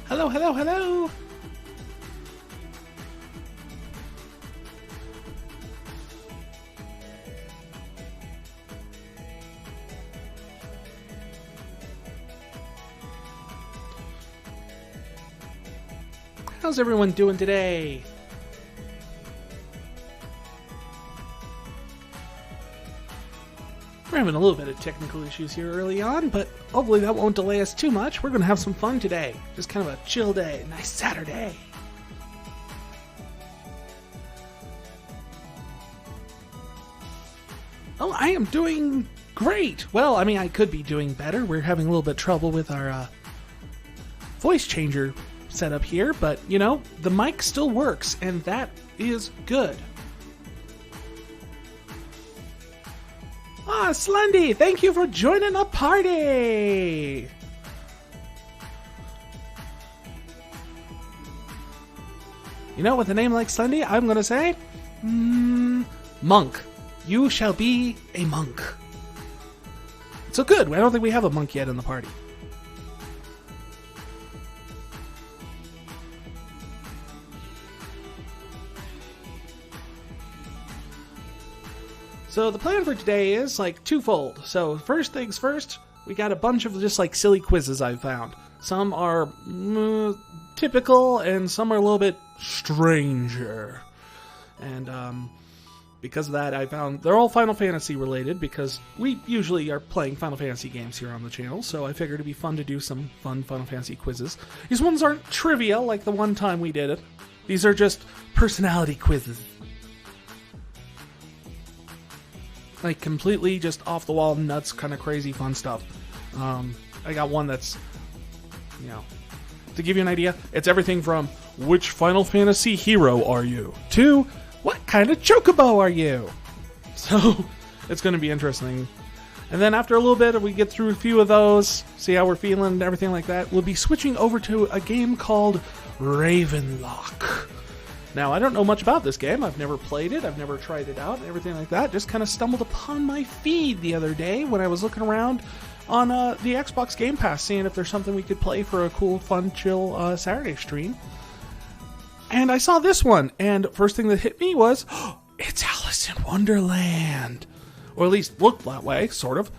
Hello, hello, hello! How's everyone doing today? We're having a little bit of technical issues here early on, but hopefully that won't delay us too much. We're going to have some fun today. Just kind of a chill day, nice Saturday. Oh, I am doing great. Well, I mean, I could be doing better. We're having a little bit of trouble with our voice changer setup here, but, you know, the mic still works, and that is good. Ah, Slendy, thank you for joining the party! You know, with a name like Slendy, I'm gonna say, monk. You shall be a monk. So good, I don't think we have a monk yet in the party. So the plan for today is like twofold. So first things first, we got a bunch of just like silly quizzes I've found. Some are typical and some are a little bit stranger. And because of that, I found they're all Final Fantasy related because we usually are playing Final Fantasy games here on the channel. So I figured it'd be fun to do some fun Final Fantasy quizzes. These ones aren't trivia like the one time we did it. These are just personality quizzes. Like completely just off the wall, nuts, kind of crazy, fun stuff. I got one that's, you know, to give you an idea, it's everything from which Final Fantasy hero are you to what kind of chocobo are you? So it's going to be interesting. And then after a little bit, if we get through a few of those, see how we're feeling and everything like that, we'll be switching over to a game called Ravenlock. Now, I don't know much about this game. I've never played it. I've never tried it out and everything like that. Just kind of stumbled upon my feed the other day when I was looking around on the Xbox Game Pass, seeing if there's something we could play for a cool, fun, chill Saturday stream. And I saw this one, and first thing that hit me was, oh, it's Alice in Wonderland. Or at least looked that way, sort of.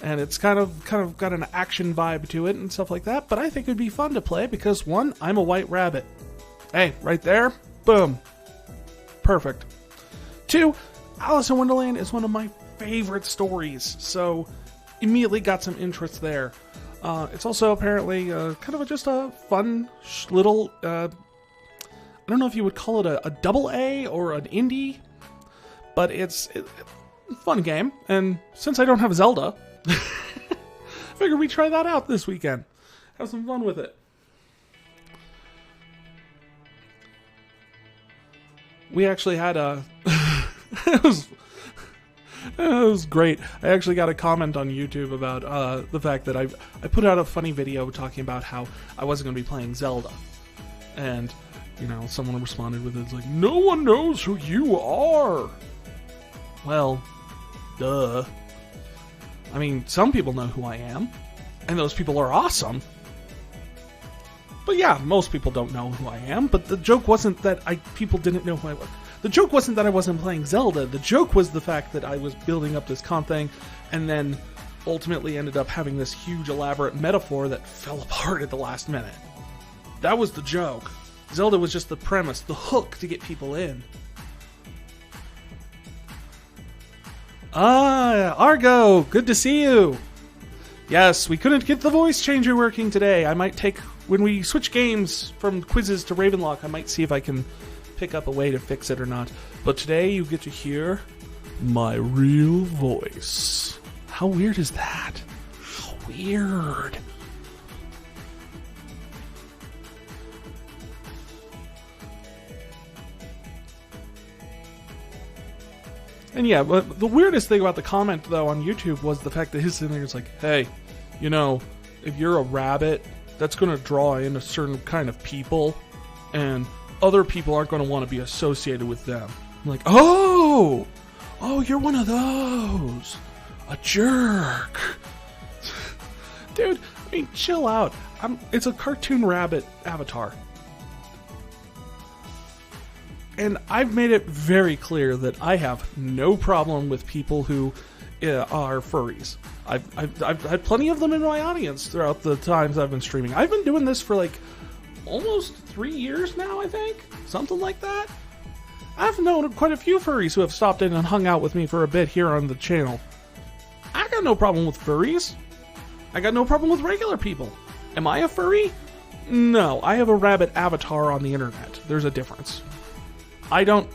And it's kind of got an action vibe to it and stuff like that. But I think it'd be fun to play because, one, I'm a white rabbit. Hey, right there. Boom. Perfect. 2, Alice in Wonderland is one of my favorite stories, so immediately got some interest there. It's also apparently kind of just a fun little, I don't know if you would call it a double A or an indie, but it's a fun game, and since I don't have Zelda, I figured we'd try that out this weekend. Have some fun with it. We actually had a... it was great. I actually got a comment on YouTube about the fact that I put out a funny video talking about how I wasn't going to be playing Zelda. And, you know, someone responded with it, it's like, no one knows who you are! Well, duh. I mean, some people know who I am, and those people are awesome. But yeah, most people don't know who I am, but the joke wasn't that people didn't know who I was. The joke wasn't that I wasn't playing Zelda, the joke was the fact that I was building up this con thing, and then ultimately ended up having this huge elaborate metaphor that fell apart at the last minute. That was the joke. Zelda was just the premise, the hook to get people in. Ah, Argo, good to see you! Yes, we couldn't get the voice changer working today. I might take... When we switch games from quizzes to Ravenlock, I might see if I can pick up a way to fix it or not. But today you get to hear my real voice. How weird is that? How weird. And yeah, but the weirdest thing about the comment, though, on YouTube was the fact that his sitting there is like, hey, you know, if you're a rabbit, that's going to draw in a certain kind of people, and other people aren't going to want to be associated with them. I'm like, oh, you're one of those. A jerk. Dude, mean, chill out. It's a cartoon rabbit avatar. And I've made it very clear that I have no problem with people who are furries. I've had plenty of them in my audience throughout the times I've been streaming. I've been doing this for like almost 3 years now, I think. Something like that. I've known quite a few furries who have stopped in and hung out with me for a bit here on the channel. I got no problem with furries. I got no problem with regular people. Am I a furry? No, I have a rabbit avatar on the internet. There's a difference. I don't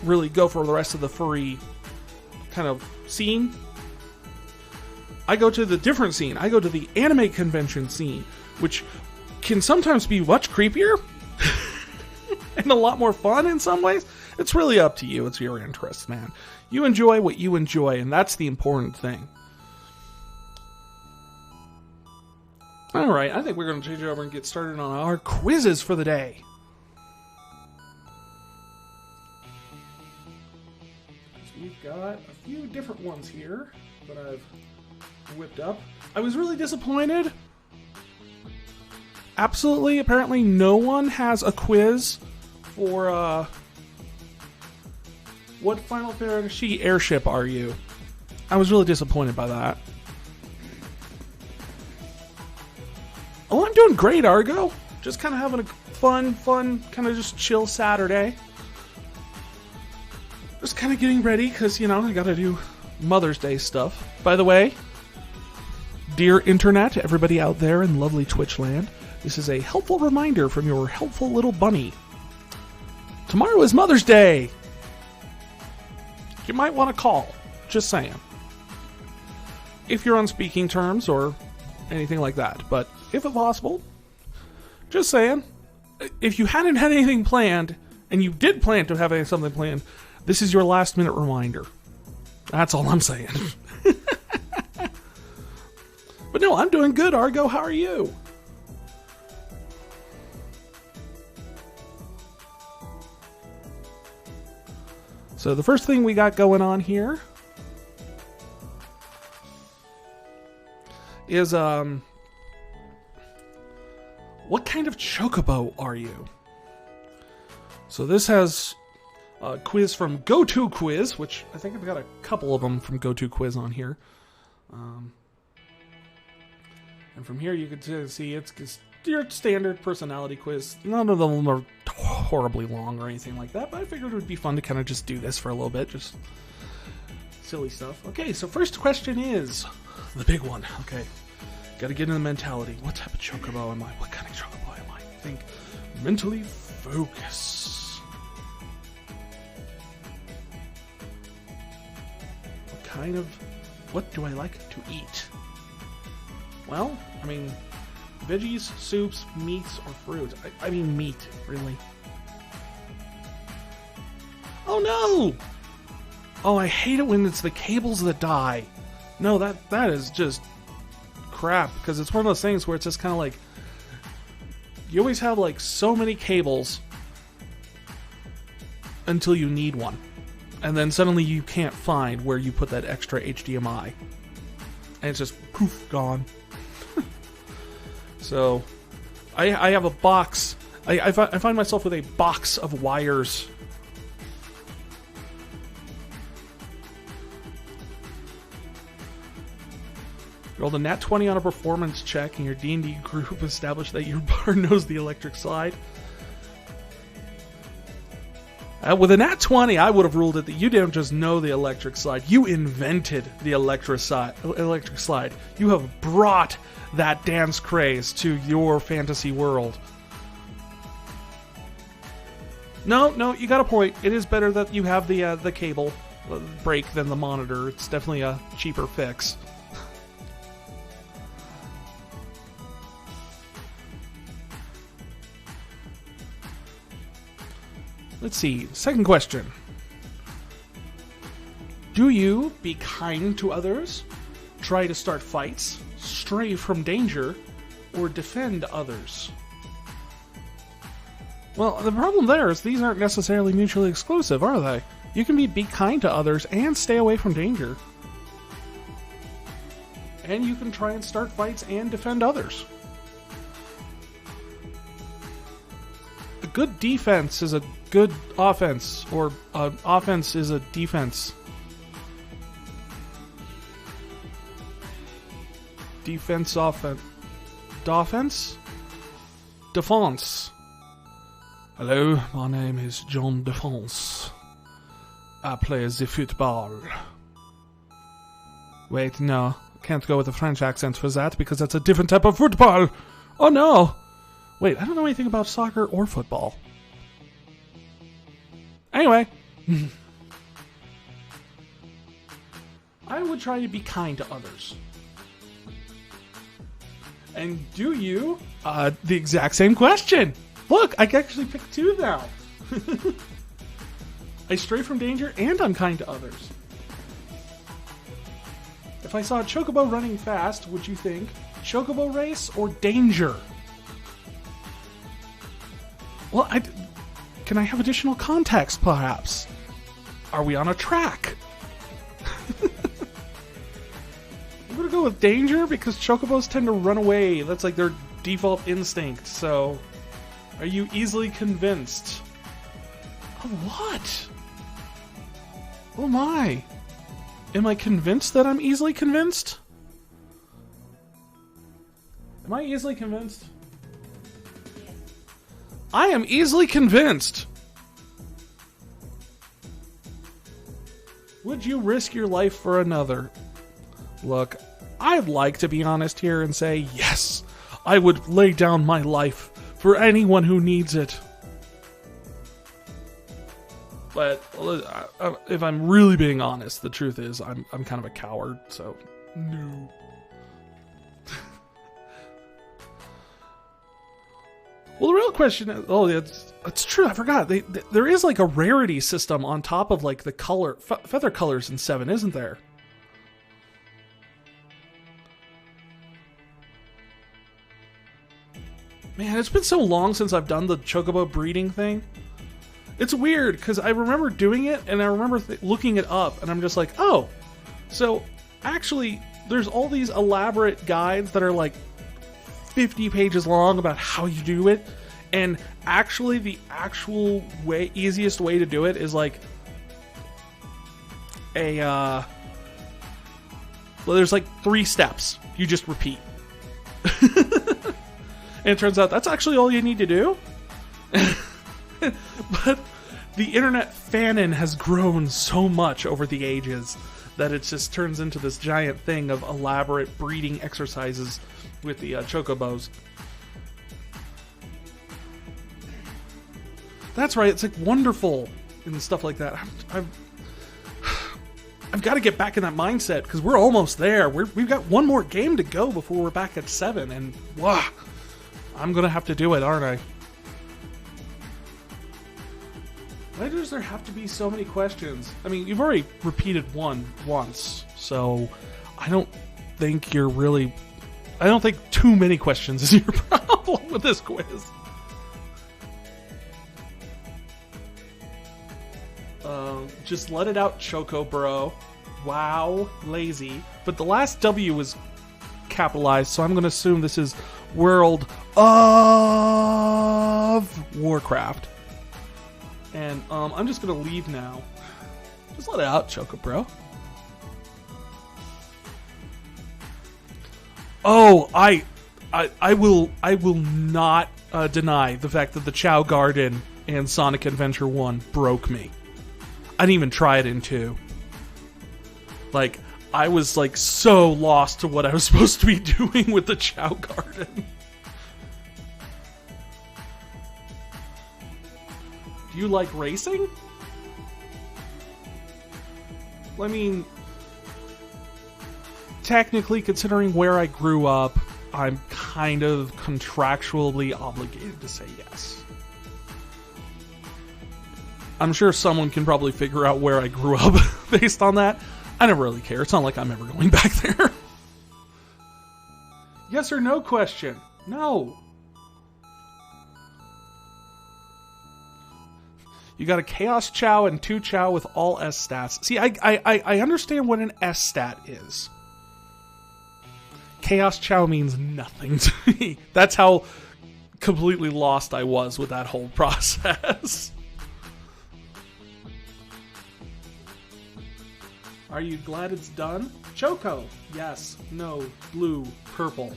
really go for the rest of the furry kind of scene. I go to the different scene. I go to the anime convention scene, which can sometimes be much creepier and a lot more fun in some ways. It's really up to you. It's your interest, man. You enjoy what you enjoy, and that's the important thing. Alright, I think we're going to change it over and get started on our quizzes for the day. We've got a few different ones here that I've whipped up. I was really disappointed. Absolutely, apparently no one has a quiz for, what Final Fantasy airship are you? I was really disappointed by that. Oh, I'm doing great, Argo. Just kind of having a fun, kind of just chill Saturday. Just kind of getting ready, because, you know, I gotta do Mother's Day stuff. By the way, dear Internet, everybody out there in lovely Twitch land, this is a helpful reminder from your helpful little bunny. Tomorrow is Mother's Day! You might want to call. Just saying. If you're on speaking terms or anything like that. But if possible, just saying. If you hadn't had anything planned, and you did plan to have something planned, this is your last minute reminder. That's all I'm saying. But no, I'm doing good, Argo. How are you? So the first thing we got going on here is, what kind of chocobo are you? So this has a quiz from GoToQuiz, which I think I've got a couple of them from GoToQuiz on here. And from here you can see it's your standard personality quiz. None of them are horribly long or anything like that, but I figured it would be fun to kind of just do this for a little bit, just silly stuff. Okay, so first question is the big one. Okay, gotta get in the mentality. What type of chocobo am I? What kind of chocobo am I? Think mentally focus. What do I like to eat? Well, I mean, veggies, soups, meats, or fruits. I mean meat, really. Oh no! Oh, I hate it when it's the cables that die. No, that is just crap, because it's one of those things where it's just kind of like, you always have like so many cables until you need one. And then suddenly you can't find where you put that extra HDMI. And it's just poof, gone. So, I have a box. I find myself with a box of wires. Rolled a nat 20 on a performance check, and your D&D group established that your bar knows the electric slide. With a nat 20, I would have ruled it that you didn't just know the electric slide. You invented the electric slide. You have brought that dance craze to your fantasy world. No, you got a point. It is better that you have the cable break than the monitor. It's definitely a cheaper fix. Let's see. Second question. Do you be kind to others, try to start fights, stray from danger, or defend others? Well, the problem there is these aren't necessarily mutually exclusive, are they? You can be kind to others and stay away from danger. And you can try and start fights and defend others. A good defense is a good offense, or an offense is a defense. Defense, offense. Defense? Defense. Hello, my name is John Defense. I play the football. Wait, no. Can't go with a French accent for that because that's a different type of football. Oh no! Wait, I don't know anything about soccer or football. Anyway. I would try to be kind to others. And do you? The exact same question. Look, I can actually pick two now. I stray from danger and I'm kind to others. If I saw a chocobo running fast, would you think chocobo race or danger? Well, can I have additional context, perhaps? Are we on a track? I'm gonna go with danger because chocobos tend to run away. That's like their default instinct. So, are you easily convinced? Of what? Oh my. Am I convinced that I'm easily convinced? Am I easily convinced? I am easily convinced. Would you risk your life for another? Look, I'd like to be honest here and say, yes, I would lay down my life for anyone who needs it. But if I'm really being honest, the truth is I'm kind of a coward, so no. Well, the real question is, it's true, I forgot. There is like a rarity system on top of like the color, feather colors in 7, isn't there? Man, it's been so long since I've done the chocobo breeding thing. It's weird, because I remember doing it, and I remember looking it up, and I'm just like, oh, so actually, there's all these elaborate guides that are like 50 pages long about how you do it, and actually the actual easiest way to do it is like well, there's like 3 steps. You just repeat. And it turns out that's actually all you need to do. But the internet fanon has grown so much over the ages that it just turns into this giant thing of elaborate breeding exercises with the chocobos. That's right, it's like wonderful and stuff like that. I've got to get back in that mindset because we're almost there. We've got one more game to go before we're back at 7, and wow, I'm gonna have to do it, aren't I? Why does there have to be so many questions? I mean, you've already repeated one once, so I don't think you're really... I don't think too many questions is your problem with this quiz. Just let it out, Choco Bro. Wow, lazy. But the last W was capitalized, so I'm going to assume this is World of Warcraft. And I'm just going to leave now. Just let it out, Choco Bro. Oh, I will not deny the fact that the Chao Garden and Sonic Adventure 1 broke me. I didn't even try it in 2. Like, I was like so lost to what I was supposed to be doing with the Chao Garden. Do you like racing? I mean, technically, considering where I grew up, I'm kind of contractually obligated to say yes. I'm sure someone can probably figure out where I grew up based on that. I never really care. It's not like I'm ever going back there. Yes or no question? No. You got a Chaos Chao and 2 Chao with all S stats. See, I understand what an S stat is. Chaos Chow means nothing to me. That's how completely lost I was with that whole process. Are you glad it's done? Choco. Yes. No. Blue. Purple.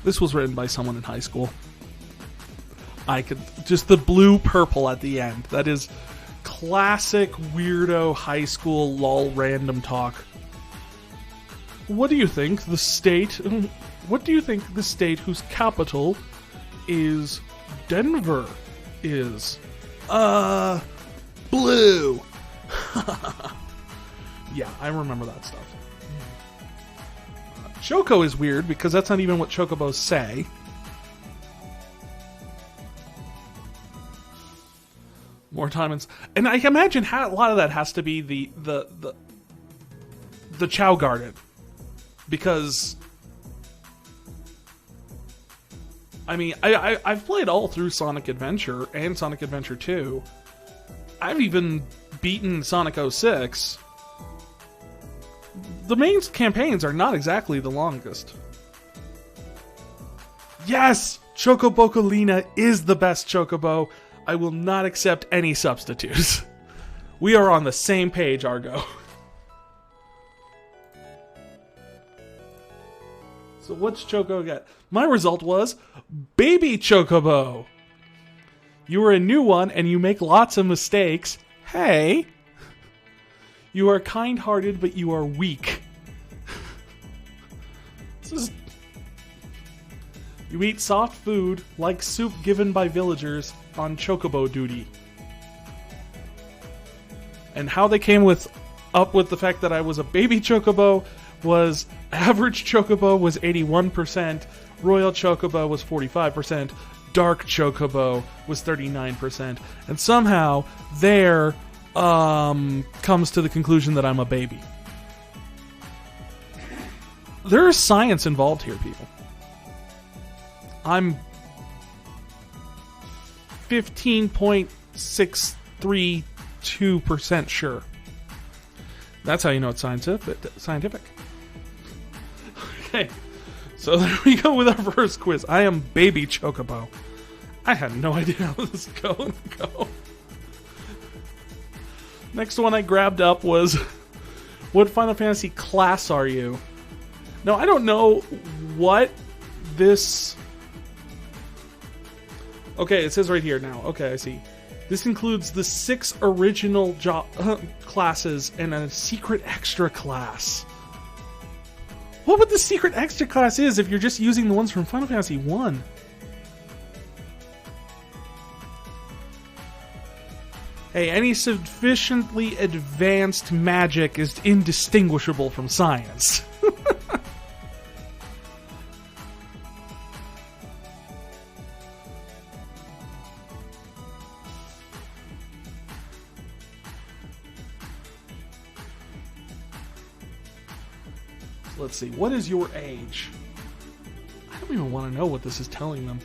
This was written by someone in high school. I could... Just the blue purple at the end. That is classic weirdo high school lol random talk. What do you think the state... What do you think the state whose capital is Denver is? Blue. Yeah, I remember that stuff. Choco is weird because that's not even what chocobos say. More time and I imagine a lot of that has to be the Chow Garden, because I mean I've played all through Sonic Adventure and Sonic Adventure 2. I've even beaten Sonic 06. The main campaigns are not exactly the longest. Yes! Chocobocolina is the best chocobo. I will not accept any substitutes. We are on the same page, Argo. So what's Choco get? My result was Baby Chocobo. You are a new one and you make lots of mistakes. Hey! You are kind-hearted, but you are weak. You eat soft food, like soup given by villagers, on chocobo duty. And how they came up with the fact that I was a baby chocobo was average chocobo was 81%, royal chocobo was 45%, dark chocobo was 39%, and somehow there comes to the conclusion that I'm a baby. There is science involved here, people. I'm 15.632% sure. That's how you know it's scientific. Okay, so there we go with our first quiz. I am Baby Chocobo. I had no idea how this is going to go. Next one I grabbed up was, what Final Fantasy class are you? Now, I don't know what this... Okay, it says right here now. Okay, I see. This includes the 6 original classes and a secret extra class. What would the secret extra class is if you're just using the ones from Final Fantasy 1? Hey, any sufficiently advanced magic is indistinguishable from science. Let's see, what is your age? I don't even want to know what this is telling them.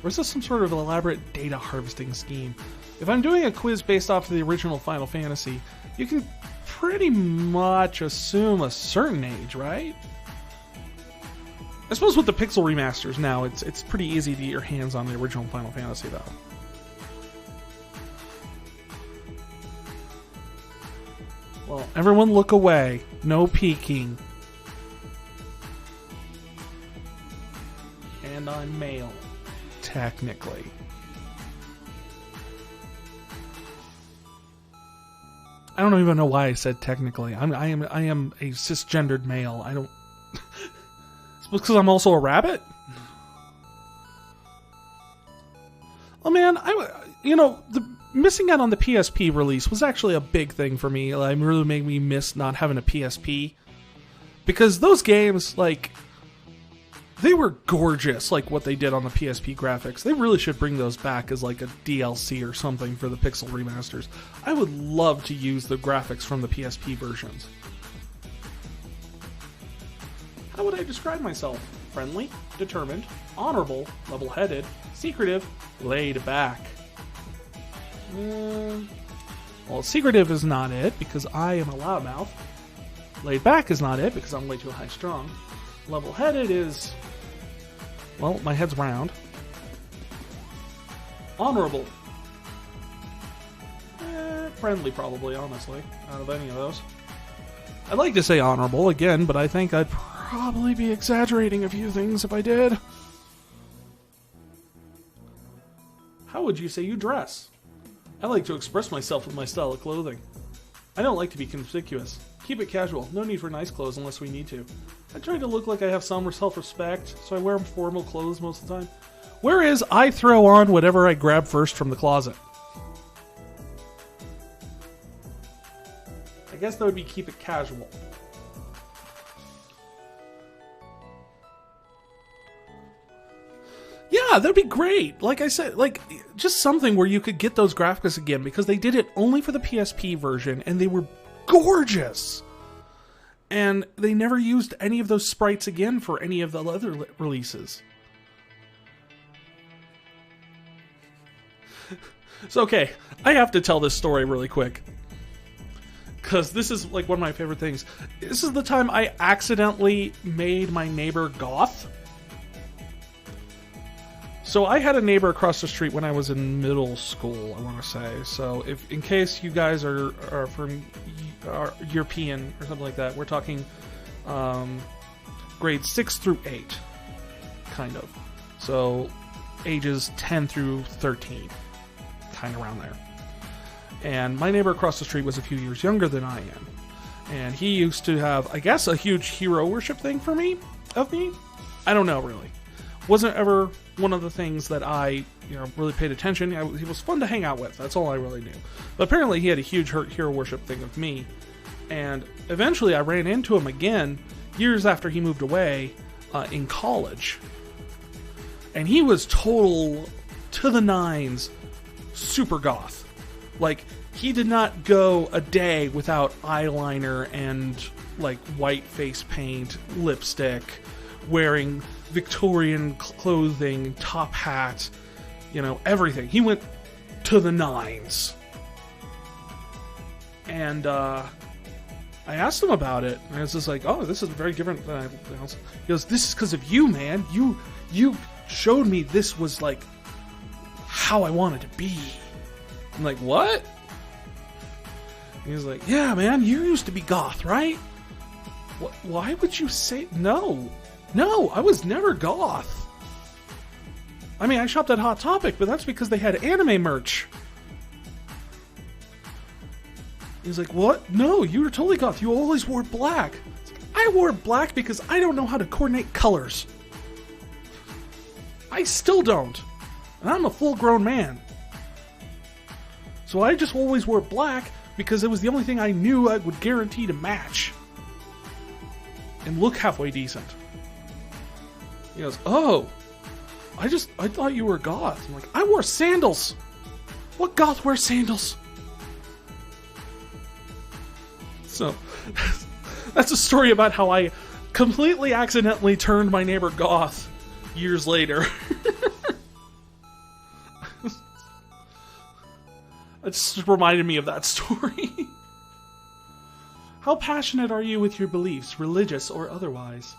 Or is this some sort of elaborate data harvesting scheme? If I'm doing a quiz based off of the original Final Fantasy, you can pretty much assume a certain age, right? I suppose with the pixel remasters now, it's pretty easy to get your hands on the original Final Fantasy, though. Well, everyone look away. No peeking. And I'm male, technically. I don't even know why I said technically. I am a cisgendered male. I don't. It's because I'm also a rabbit. Oh man, the missing out on the PSP release was actually a big thing for me. It really made me miss not having a PSP, because those games, like, they were gorgeous, like what they did on the PSP graphics. They really should bring those back as like a DLC or something for the pixel remasters. I would love to use the graphics from the PSP versions. How would I describe myself? Friendly, determined, honorable, level-headed, secretive, laid back. Well, secretive is not it, because I am a loudmouth. Laid back is not it because I'm way too high strung. Level headed is, well, my head's round. Honorable. Friendly, probably, honestly, out of any of those. I'd like to say honorable again, but I think I'd probably be exaggerating a few things if I did. How would you say you dress? I like to express myself with my style of clothing. I don't like to be conspicuous. Keep it casual. No need for nice clothes unless we need to. I try to look like I have some self-respect, so I wear formal clothes most of the time. Whereas I throw on whatever I grab first from the closet. I guess that would be keep it casual. Yeah, that'd be great. Like I said, like just something where you could get those graphics again because they did it only for the PSP version and they were gorgeous. And they never used any of those sprites again for any of the other releases. So okay, I have to tell this story really quick. Because this is like one of my favorite things. This is the time I accidentally made my neighbor goth. So I had a neighbor across the street when I was in middle school, I want to say. So if in case you guys are from are European or something like that, we're talking grades 6 through 8, kind of. So ages 10 through 13, kind of around there. And my neighbor across the street was a few years younger than I am. And he used to have, I guess, a huge hero worship thing for me, of me. I don't know, really. Wasn't ever one of the things that I, really paid attention. He was fun to hang out with. That's all I really knew. But apparently he had a huge hero worship thing of me. And eventually I ran into him again years after he moved away in college. And he was total to the nines, super goth. Like, he did not go a day without eyeliner and, like, white face paint, lipstick, wearing Victorian clothing, top hat, everything. He went to the nines. And, I asked him about it, and I was just like, oh, this is very different than everything else. He goes, this is because of you, man. You showed me this was, like, how I wanted to be. I'm like, what? And he's like, yeah, man, you used to be goth, right? Why would you say... No, I was never goth. I mean, I shopped at Hot Topic, but that's because they had anime merch. He's like, what? No, you were totally goth. You always wore black. I wore black because I don't know how to coordinate colors. I still don't. And I'm a full-grown man. So I just always wore black because it was the only thing I knew I would guarantee to match. And look halfway decent. He goes, oh, I thought you were goth. I'm like, I wore sandals. What goth wears sandals? So, that's a story about how I completely accidentally turned my neighbor goth years later. It just reminded me of that story. How passionate are you with your beliefs, religious or otherwise?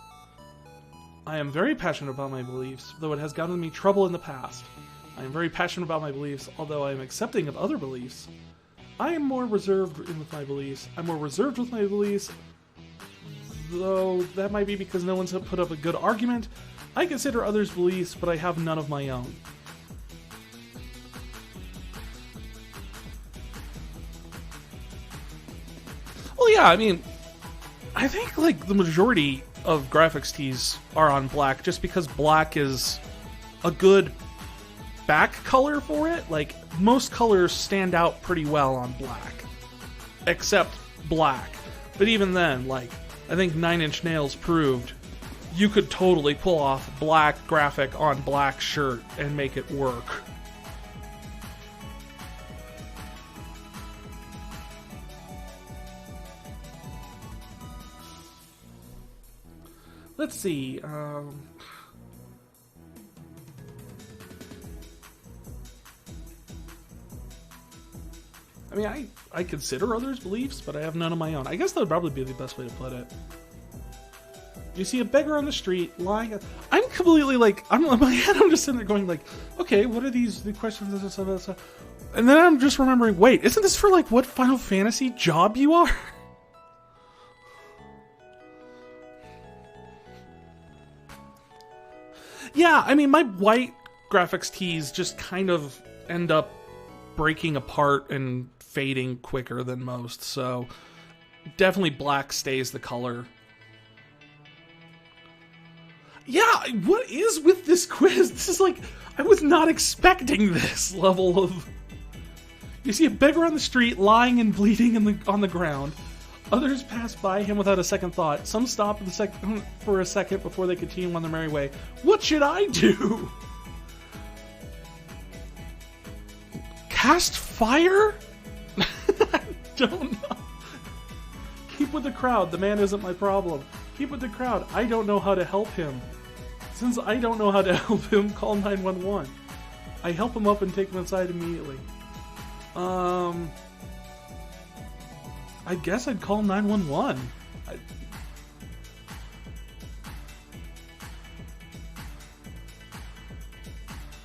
I am very passionate about my beliefs, though it has gotten me trouble in the past. I am very passionate about my beliefs, although I am accepting of other beliefs. I am more reserved with my beliefs. I'm more reserved with my beliefs, though that might be because no one's put up a good argument. I consider others' beliefs, but I have none of my own. Well, yeah, I mean, I think, like, the majority of graphics tees are on black just because black is a good back color for it. Like, most colors stand out pretty well on black. Except black. But even then, like, I think Nine Inch Nails proved you could totally pull off black graphic on black shirt and make it work. Let's see. I mean, I consider others' beliefs, but I have none of my own. I guess that would probably be the best way to put it. You see a beggar on the street lying. I'm completely like, I'm in my head. I'm just sitting there going like, okay, what are the questions? And then I'm just remembering, wait, isn't this for like what Final Fantasy job you are? Yeah, I mean, my white graphics tees just kind of end up breaking apart and fading quicker than most, so definitely black stays the color. Yeah, what is with this quiz? This is like, I was not expecting this level of... You see a beggar on the street lying and bleeding on the ground. Others pass by him without a second thought. Some stop for a second before they continue on their merry way. What should I do? Cast fire? I don't know. Keep with the crowd. The man isn't my problem. Keep with the crowd. I don't know how to help him. Since I don't know how to help him, call 911. I help him up and take him inside immediately. I guess I'd call 911.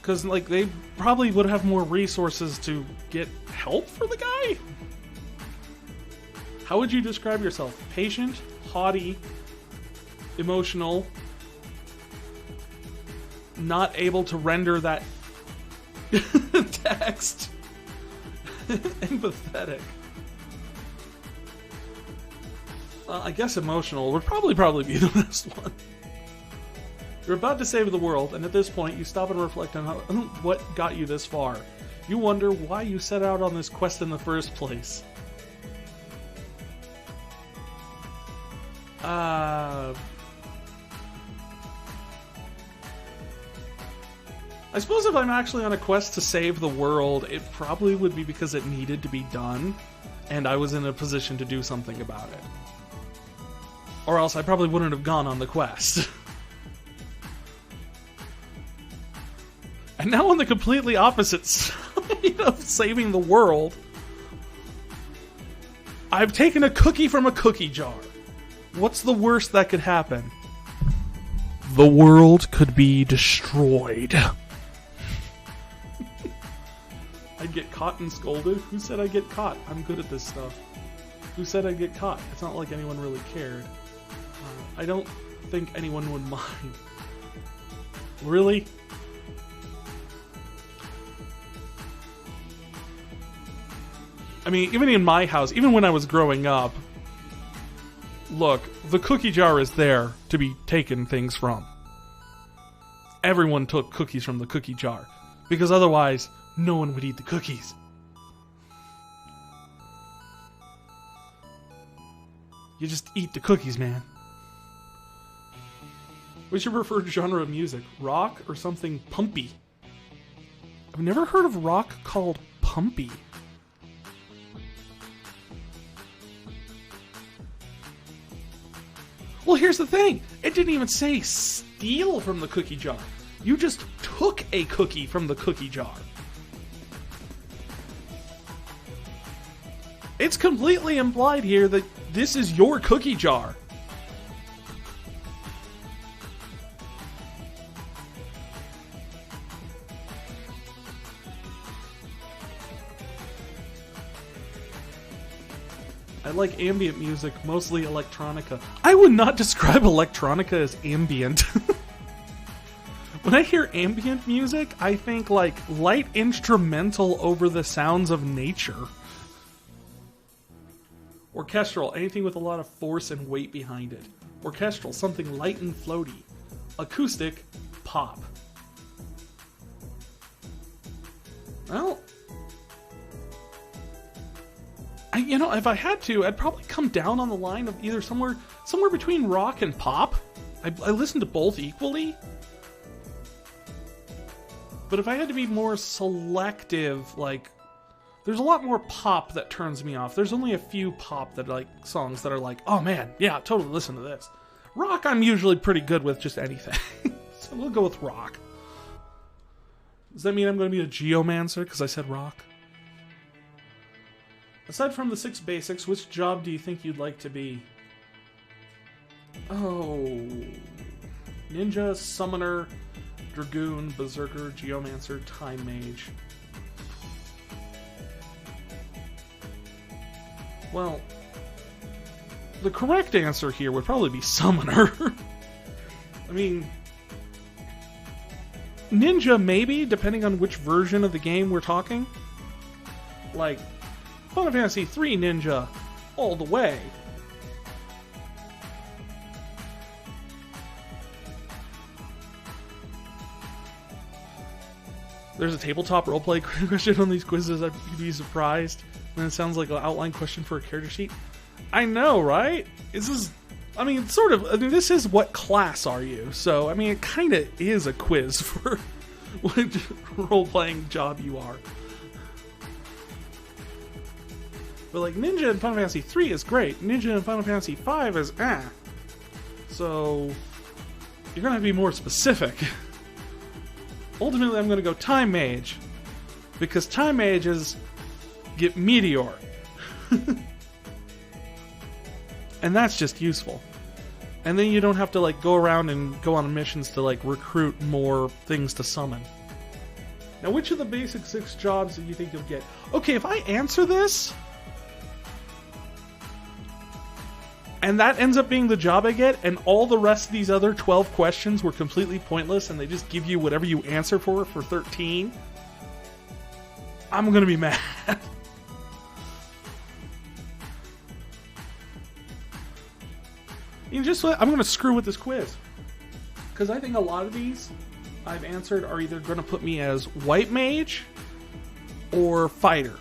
Because, like, they probably would have more resources to get help for the guy? How would you describe yourself? Patient, haughty, emotional, not able to render that text, empathetic. I guess emotional would probably be the best one. You're about to save the world, and at this point, you stop and reflect on what got you this far. You wonder why you set out on this quest in the first place. I suppose if I'm actually on a quest to save the world, it probably would be because it needed to be done, and I was in a position to do something about it. Or else I probably wouldn't have gone on the quest. And now on the completely opposite side of saving the world, I've taken a cookie from a cookie jar. What's the worst that could happen? The world could be destroyed. I'd get caught and scolded. Who said I'd get caught? I'm good at this stuff. Who said I'd get caught? It's not like anyone really cared. I don't think anyone would mind. Really? I mean, even in my house, even when I was growing up, look, the cookie jar is there to be taken things from. Everyone took cookies from the cookie jar, because otherwise, no one would eat the cookies. You just eat the cookies, man. What's your preferred genre of music? Rock or something pumpy? I've never heard of rock called pumpy. Well, here's the thing. It didn't even say steal from the cookie jar. You just took a cookie from the cookie jar. It's completely implied here that this is your cookie jar. I like ambient music, mostly electronica. I would not describe electronica as ambient. When I hear ambient music, I think like light instrumental over the sounds of nature. Orchestral, anything with a lot of force and weight behind it. Orchestral, something light and floaty. Acoustic, pop. Well, if I had to, I'd probably come down on the line of either somewhere between rock and pop. I listen to both equally. But if I had to be more selective, like, there's a lot more pop that turns me off. There's only a few pop that like songs that are like, oh man, yeah, totally listen to this. Rock, I'm usually pretty good with just anything. So we'll go with rock. Does that mean I'm going to be a geomancer because I said rock? Aside from the 6 basics, which job do you think you'd like to be? Oh... Ninja, Summoner, Dragoon, Berserker, Geomancer, Time Mage. Well, the correct answer here would probably be Summoner. I mean, Ninja maybe, depending on which version of the game we're talking. Like, Final Fantasy III Ninja, all the way. There's a tabletop roleplay question on these quizzes. I'd be surprised. And it sounds like an outline question for a character sheet. I know, right? This is, I mean, sort of. I mean, this is what class are you? So, I mean, it kind of is a quiz for what role-playing job you are. But like Ninja in Final Fantasy 3 is great. Ninja in Final Fantasy 5 is So you're gonna have to be more specific. Ultimately, I'm gonna go Time Mage because Time Mages get Meteor, and that's just useful. And then you don't have to like go around and go on missions to like recruit more things to summon. Now, which of the basic 6 jobs do you think you'll get? Okay, if I answer this, and that ends up being the job I get, and all the rest of these other 12 questions were completely pointless, and they just give you whatever you answer for 13, I'm gonna be mad. You know, just I'm gonna screw with this quiz, because I think a lot of these I've answered are either gonna put me as White Mage or Fighter.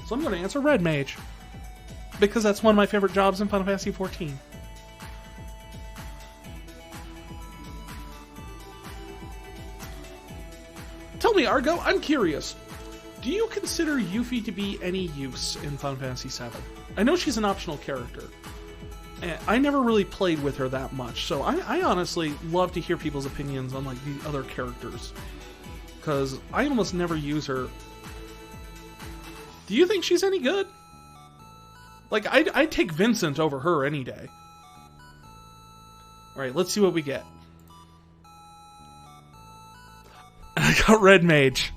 So I'm gonna answer Red Mage, because that's one of my favorite jobs in Final Fantasy XIV. Tell me, Argo, I'm curious. Do you consider Yuffie to be any use in Final Fantasy VII? I know she's an optional character. And I never really played with her that much, so I honestly love to hear people's opinions on like the other characters. Because I almost never use her. Do you think she's any good? Like, I'd take Vincent over her any day. Alright, let's see what we get. I got Red Mage.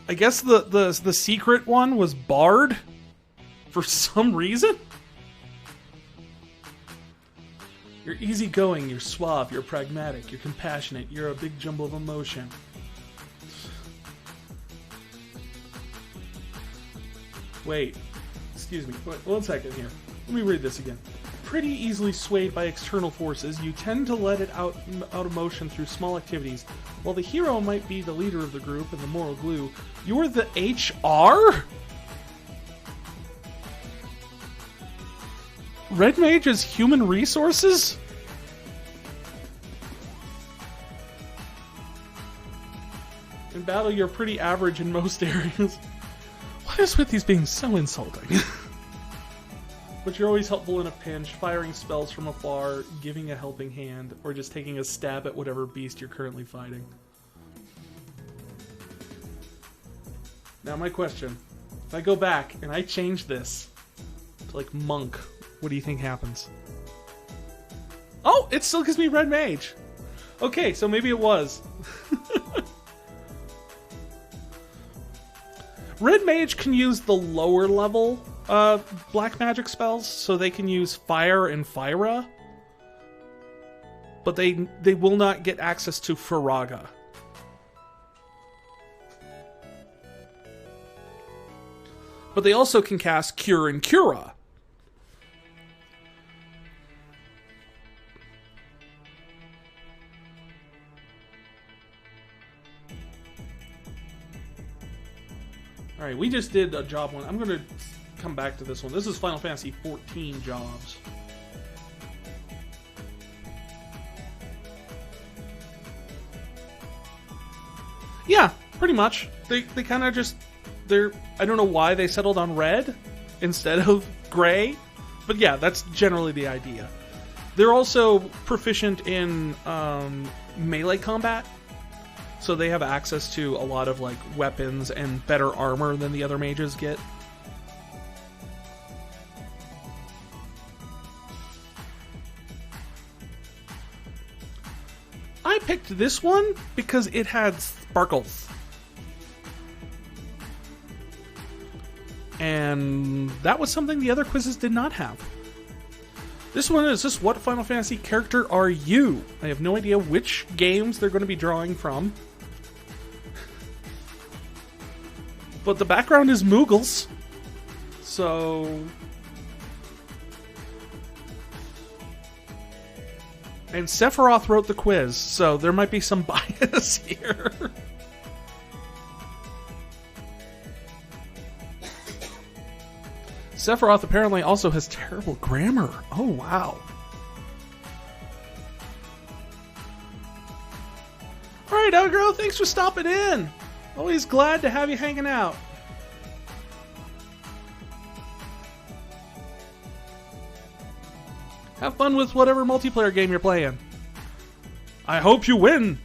I guess the secret one was Bard? For some reason? You're easygoing, you're suave, you're pragmatic, you're compassionate, you're a big jumble of emotion. Wait, excuse me, wait, 1 second here. Let me read this again. Pretty easily swayed by external forces, you tend to let it out of motion through small activities. While the hero might be the leader of the group and the moral glue, you're the HR? Red Mage is human resources? In battle, you're pretty average in most areas. What is with these being so insulting? But you're always helpful in a pinch, firing spells from afar, giving a helping hand, or just taking a stab at whatever beast you're currently fighting. Now my question, if I go back and I change this to like Monk, what do you think happens? Oh, it still gives me Red Mage. Okay, so maybe it was. Red Mage can use the lower level black magic spells, so they can use Fire and Fyra, but they will not get access to Firaga. But they also can cast Cure and Cura. Alright, we just did a job one. I'm going to come back to this one. This is Final Fantasy XIV jobs. Yeah, pretty much. They kind of just... I don't know why they settled on red instead of gray. But yeah, that's generally the idea. They're also proficient in melee combat. so they have access to a lot of like weapons and better armor than the other mages get. I picked this one because it had sparkles. And that was something the other quizzes did not have. This one is just, what Final Fantasy character are you? I have no idea which games they're going to be drawing from. But the background is Moogles. So... And Sephiroth wrote the quiz, so there might be some bias here. Sephiroth apparently also has terrible grammar. Oh, wow. Alright, Elgro, thanks for stopping in. Always glad to have you hanging out. Have fun with whatever multiplayer game you're playing. I hope you win.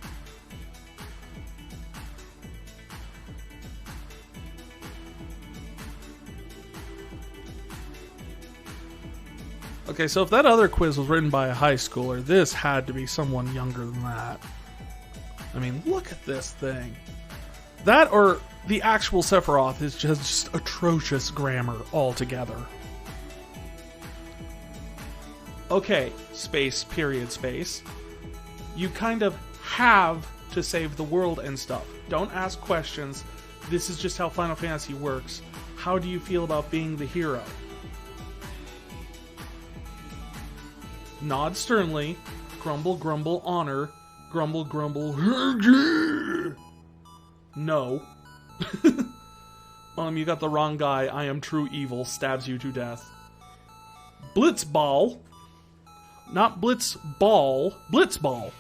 Okay, so if that other quiz was written by a high schooler, this had to be someone younger than that. I mean, look at this thing. That or the actual Sephiroth is just atrocious grammar altogether. Okay, space, period, space. You kind of have to save the world and stuff. Don't ask questions. This is just how Final Fantasy works. How do you feel about being the hero? Nod sternly. Grumble, grumble, honor. Grumble, grumble. No. You got the wrong guy. I am true evil. Stabs you to death. Blitzball. Not Blitzball. Blitzball.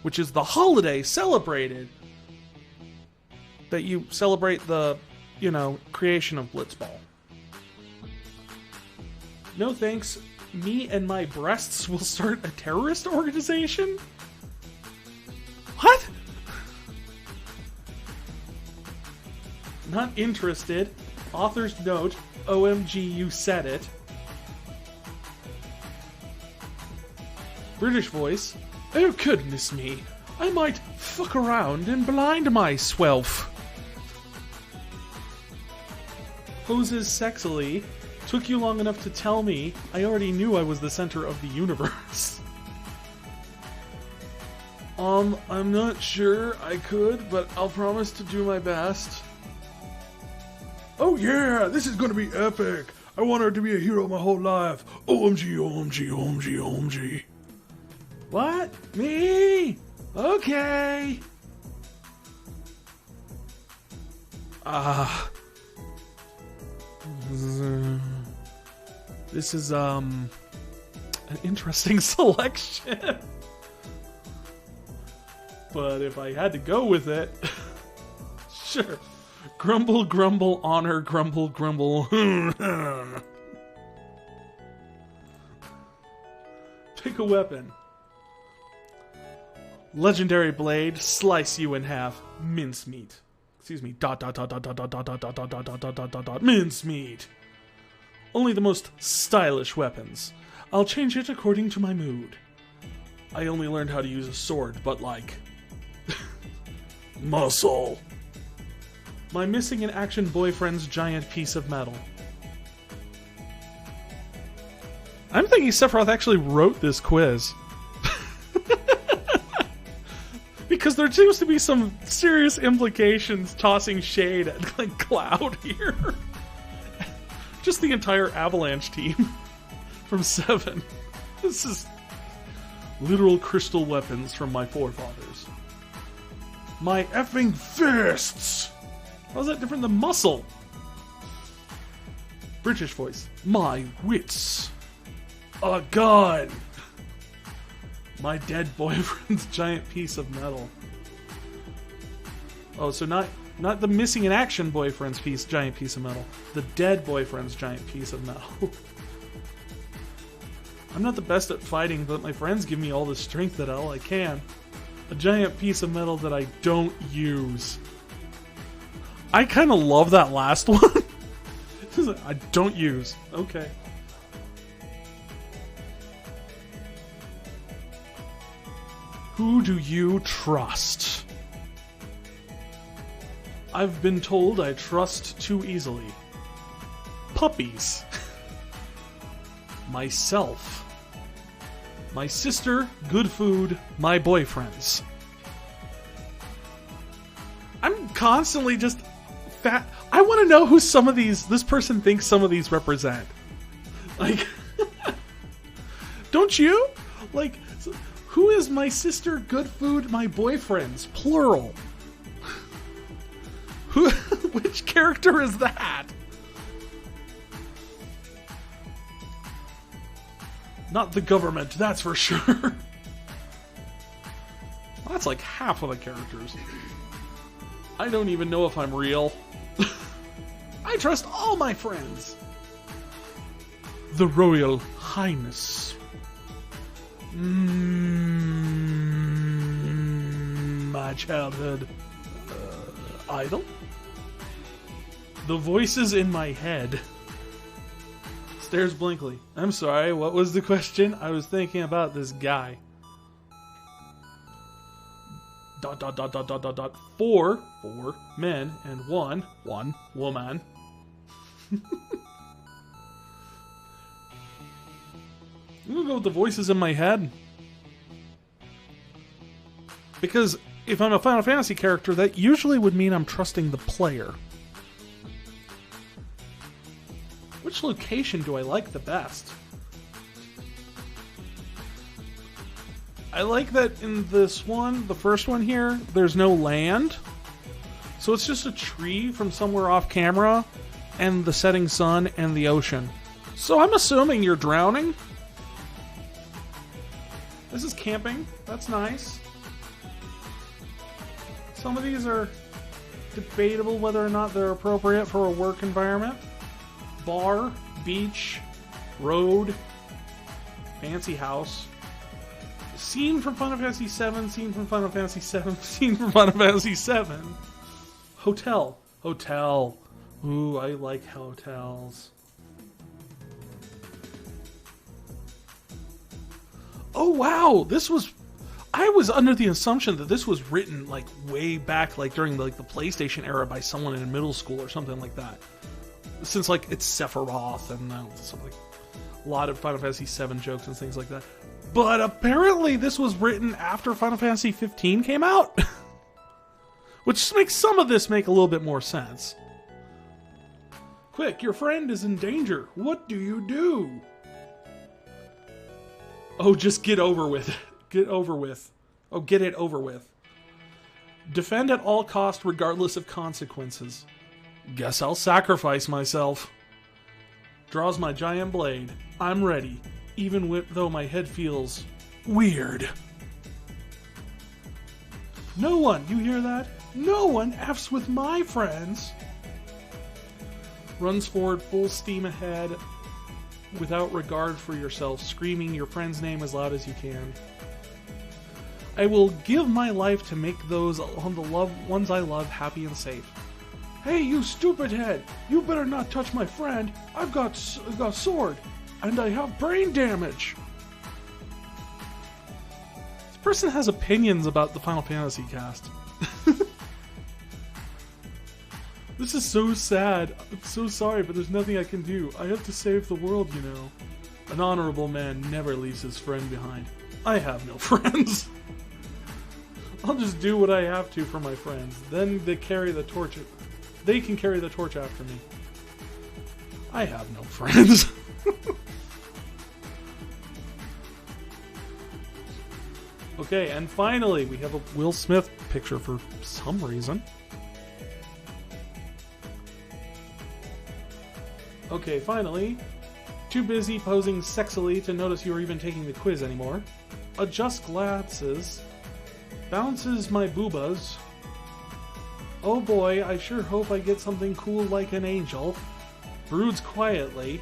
Which is the holiday celebrated. That you celebrate the, creation of Blitzball. No thanks. Me and my breasts will start a terrorist organization? What? Not interested. Author's note. OMG, you said it. British voice. Oh, goodness me. I might fuck around and blind myself. Poses sexily. Took you long enough to tell me. I already knew I was the center of the universe. I'm not sure I could, but I'll promise to do my best. Oh yeah, this is gonna be epic. I wanted to be a hero my whole life. OMG, OMG, OMG, OMG. What? Me? Okay. This is, an interesting selection. But if I had to go with it, sure. Grumble, grumble, honor, grumble, grumble. Pick a weapon. Legendary blade, slice you in half. Mincemeat. Excuse me. Mincemeat. Only the most stylish weapons. I'll change it according to my mood. I only learned how to use a sword, but like... muscle. My missing in action boyfriend's giant piece of metal. I'm thinking Sephiroth actually wrote this quiz. Because there seems to be some serious implications tossing shade at like Cloud here. Just the entire Avalanche team from 7. This is literal crystal weapons from my forefathers. My effing fists! How's that different than muscle? British voice. My wits. A gun! My dead boyfriend's giant piece of metal. Oh, so not the missing in action boyfriend's giant piece of metal. The dead boyfriend's giant piece of metal. I'm not the best at fighting, but my friends give me all the strength that all I can. A giant piece of metal that I don't use. I kind of love that last one. I don't use. Okay. Who do you trust? I've been told I trust too easily. Puppies. Myself. My sister, good food, my boyfriends. I'm constantly just fat. I want to know who some of these, this person thinks some of these represent. Like, don't you? Like, who is my sister, good food, my boyfriends? Plural. Who? Which character is that? Not the government, that's for sure. Well, that's like half of the characters. I don't even know if I'm real. I trust all my friends. The Royal Highness. My childhood idol. The voices in my head. Stares blankly. I'm sorry, what was the question? I was thinking about this guy. ... Four men and one woman. I'm gonna go with the voices in my head. Because if I'm a Final Fantasy character, that usually would mean I'm trusting the player. Which location do I like the best? I like that in this one, the first one here, there's no land. So it's just a tree from somewhere off camera, and the setting sun, and the ocean. So I'm assuming you're drowning. This is camping. That's nice. Some of these are debatable whether or not they're appropriate for a work environment. Bar, beach, road, fancy house. Scene from Final Fantasy VII, scene from Final Fantasy VII, scene from Final Fantasy VII. Hotel. Hotel. Ooh, I like hotels. Oh wow, this was... I was under the assumption that this was written like way back, like during the PlayStation era by someone in middle school or something like that. Since like it's Sephiroth and like a lot of Final Fantasy VII jokes and things like that. But apparently this was written after Final Fantasy 15 came out. Which makes some of this make a little bit more sense. Quick, your friend is in danger. What do you do? Oh, just get over with it. Get over with. Oh, get it over with. Defend at all cost regardless of consequences. Guess I'll sacrifice myself. Draws my giant blade. I'm ready, even though my head feels weird. No one, you hear that? No one F's with my friends. Runs forward full steam ahead without regard for yourself, screaming your friend's name as loud as you can. I will give my life to make those on the ones I love happy and safe. Hey, you stupid head! You better not touch my friend. I've got sword, and I have brain damage. This person has opinions about the Final Fantasy cast. This is so sad. I'm so sorry, but there's nothing I can do. I have to save the world, you know. An honorable man never leaves his friend behind. I have no friends. I'll just do what I have to for my friends. Then they carry the torch. They can carry the torch after me. I have no friends. Okay, and finally, we have a Will Smith picture for some reason. Okay, finally. Too busy posing sexily to notice you are even taking the quiz anymore. Adjust glasses. Bounces my boobas. Oh boy, I sure hope I get something cool like an angel. Broods quietly.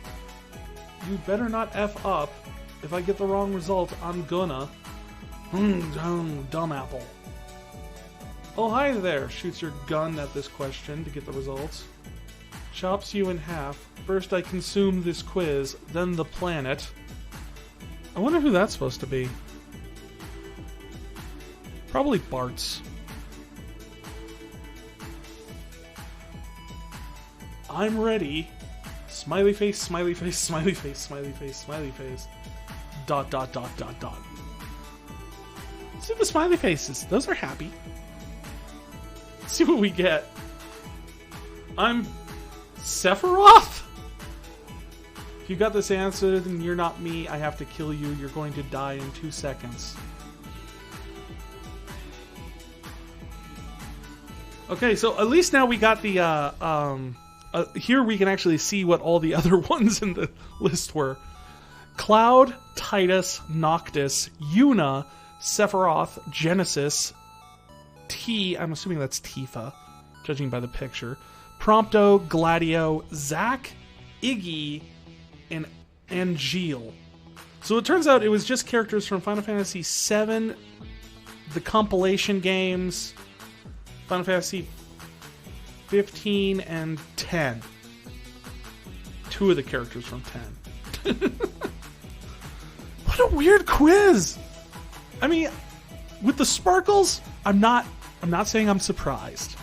You better not F up. If I get the wrong result, I'm gonna. Dumb apple. Oh, hi there. Shoots your gun at this question to get the results. Chops you in half. First I consume this quiz, then the planet. I wonder who that's supposed to be. Probably Bart's. I'm ready. Smiley face, smiley face, smiley face, smiley face, smiley face. Dot, dot, dot, dot, dot. See the smiley faces. Those are happy. Let's see what we get. I'm Sephiroth? If you got this answer, then you're not me. I have to kill you. You're going to die in 2 seconds. Okay, so at least now we got the, here we can actually see what all the other ones in the list were. Cloud, Titus, Noctis, Yuna, Sephiroth, Genesis, I'm assuming that's Tifa, judging by the picture, Prompto, Gladio, Zack, Iggy, and Angeal. So it turns out it was just characters from Final Fantasy VII, the compilation games, Final Fantasy 15 and 10. 2 of the characters from 10. What a weird quiz! I mean, with the sparkles, I'm not saying I'm surprised.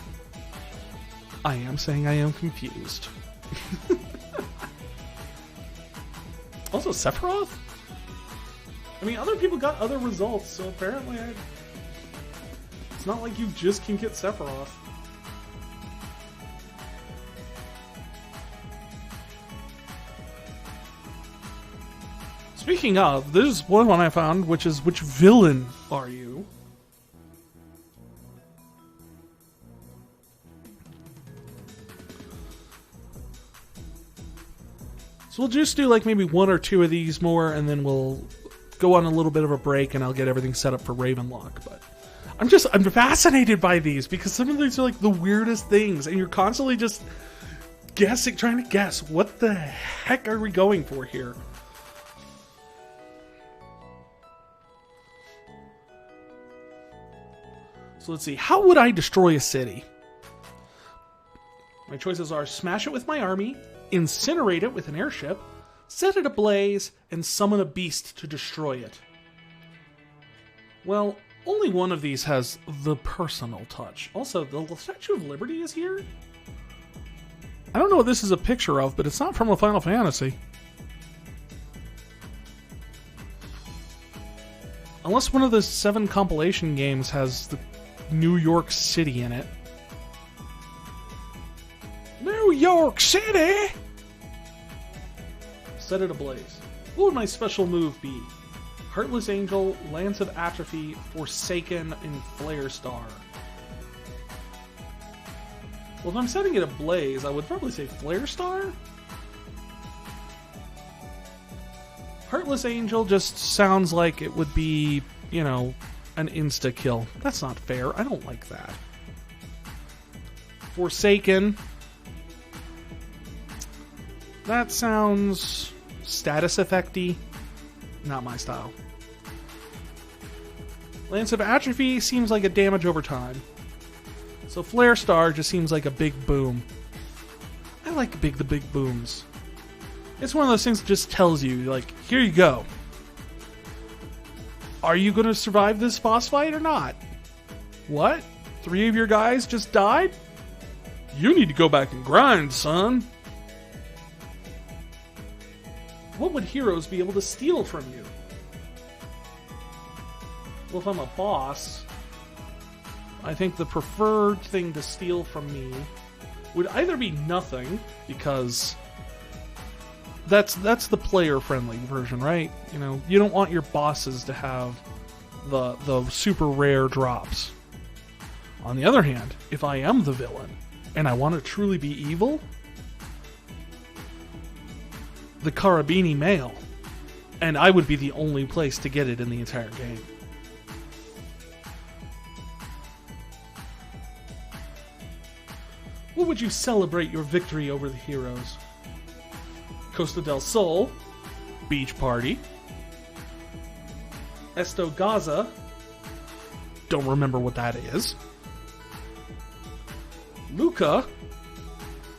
I am saying I am confused. Also, Sephiroth? I mean, other people got other results, so apparently it's not like you just can get Sephiroth. Speaking of, there's one I found, which is, which villain are you? So we'll just do like maybe 1 or 2 of these more, and then we'll go on a little bit of a break, and I'll get everything set up for Ravenlock. But I'm fascinated by these, because some of these are like the weirdest things, and you're constantly just guessing, trying to guess, what the heck are we going for here? So let's see, how would I destroy a city? My choices are smash it with my army, incinerate it with an airship, set it ablaze, and summon a beast to destroy it. Well, only one of these has the personal touch. Also, the Statue of Liberty is here? I don't know what this is a picture of, but it's not from a Final Fantasy. Unless one of the 7 compilation games has the New York City in it. New York City! Set it ablaze. What would my special move be? Heartless Angel, Lance of Atrophy, Forsaken, and Flare Star. Well, if I'm setting it ablaze, I would probably say Flare Star? Heartless Angel just sounds like it would be, you know, an insta-kill. That's not fair. I don't like that. Forsaken. That sounds status effecty. Not my style. Lance of Atrophy seems like a damage over time. So Flare Star just seems like a big boom. I like the big booms. It's one of those things that just tells you, like, here you go. Are you going to survive this boss fight or not? What? 3 of your guys just died? You need to go back and grind, son. What would heroes be able to steal from you? Well, if I'm a boss, I think the preferred thing to steal from me would either be nothing, because that's the player-friendly version, right? You know, you don't want your bosses to have the super rare drops. On the other hand, if I am the villain and I want to truly be evil, the Carabini Mail, and I would be the only place to get it in the entire game. What would you celebrate your victory over the heroes? Costa del Sol, Beach Party, Esto Gaza, don't remember what that is, Bazooka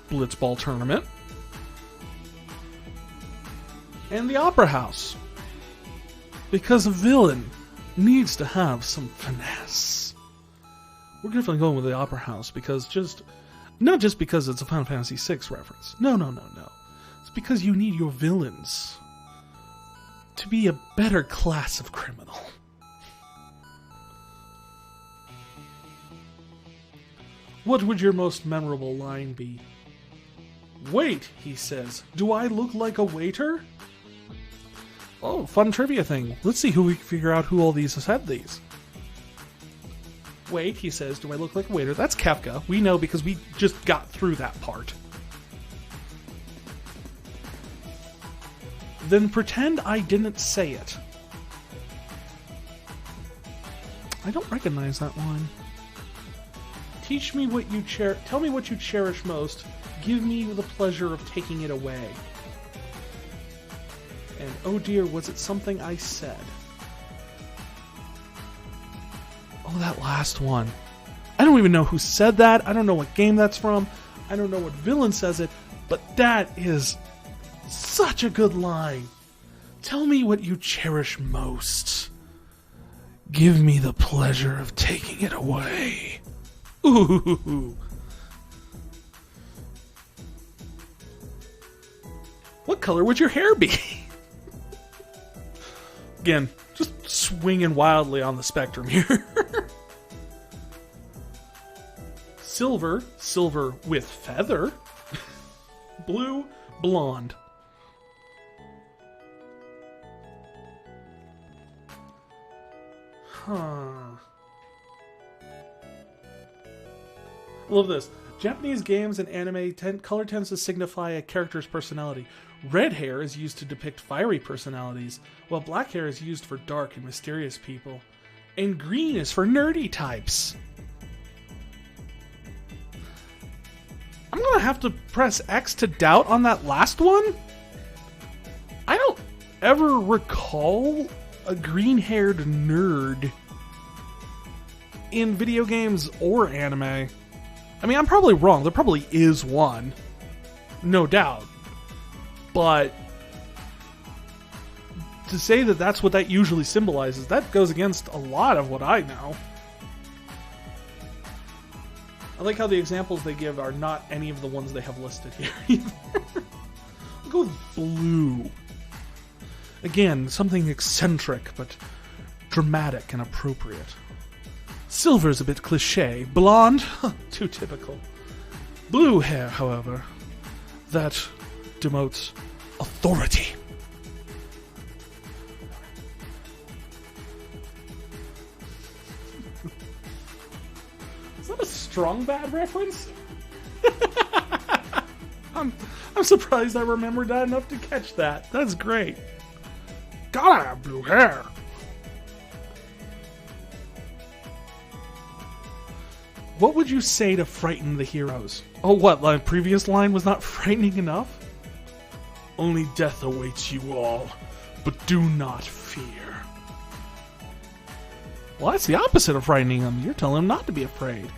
Blitzball Tournament, and the Opera House. Because a villain needs to have some finesse. We're definitely going with the Opera House because not just because it's a Final Fantasy VI reference. No. It's because you need your villains to be a better class of criminal. What would your most memorable line be? Wait, he says, do I look like a waiter? Oh, fun trivia thing. Let's see who we can figure out who all these has had these. Wait, he says, do I look like a waiter? That's Kefka. We know because we just got through that part. Then pretend I didn't say it. I don't recognize that one. Teach me what you tell me what you cherish most. Give me the pleasure of taking it away. And oh dear, was it something I said? Oh, that last one. I don't even know who said that. I don't know what game that's from. I don't know what villain says it. But that is such a good line. Tell me what you cherish most. Give me the pleasure of taking it away. Ooh. What color would your hair be? Again, just swinging wildly on the spectrum here. Silver with feather. Blue, blonde. Love this. Japanese games and anime color tends to signify a character's personality. Red hair is used to depict fiery personalities, while black hair is used for dark and mysterious people. And green is for nerdy types. I'm gonna have to press X to doubt on that last one. I don't ever recall a green-haired nerd in video games or anime. I mean, I'm probably wrong. There probably is one. No doubt. But to say that that's what that usually symbolizes, that goes against a lot of what I know. I like how the examples they give are not any of the ones they have listed here either. I'll go with blue. Again, something eccentric, but dramatic and appropriate. Silver's a bit cliche. Blonde? Too typical. Blue hair, however, that denotes authority. Is that a Strong Bad reference? I'm surprised I remembered that enough to catch that. That's great. Gotta have blue hair. What would you say to frighten the heroes? Oh, what? The previous line was not frightening enough? Only death awaits you all, but do not fear. Well, that's the opposite of frightening them. You're telling them not to be afraid.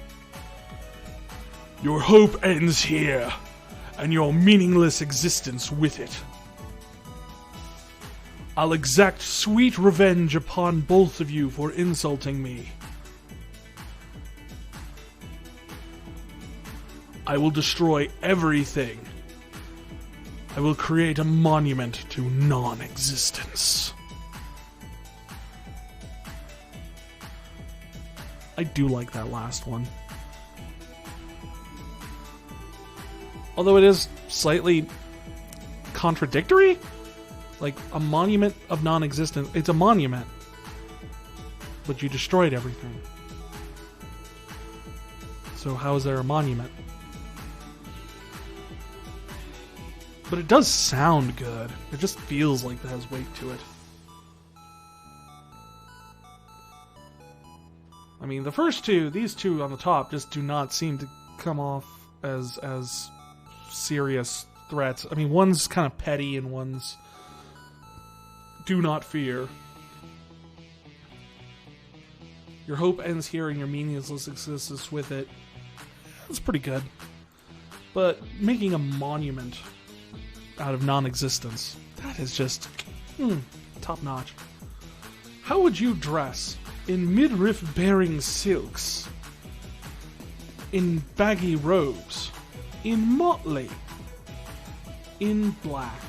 Your hope ends here, and your meaningless existence with it. I'll exact sweet revenge upon both of you for insulting me. I will destroy everything. I will create a monument to non-existence. I do like that last one. Although it is slightly contradictory. Like, a monument of non-existence. It's a monument. But you destroyed everything. So how is there a monument? But it does sound good. It just feels like it has weight to it. I mean, the first two, these two on the top, just do not seem to come off as serious threats. I mean, one's kind of petty and one's do not fear. Your hope ends here and your meaningless existence with it. That's pretty good. But making a monument out of non-existence, that is just top notch. How would you dress in midriff-bearing silks, in baggy robes, in motley, in black?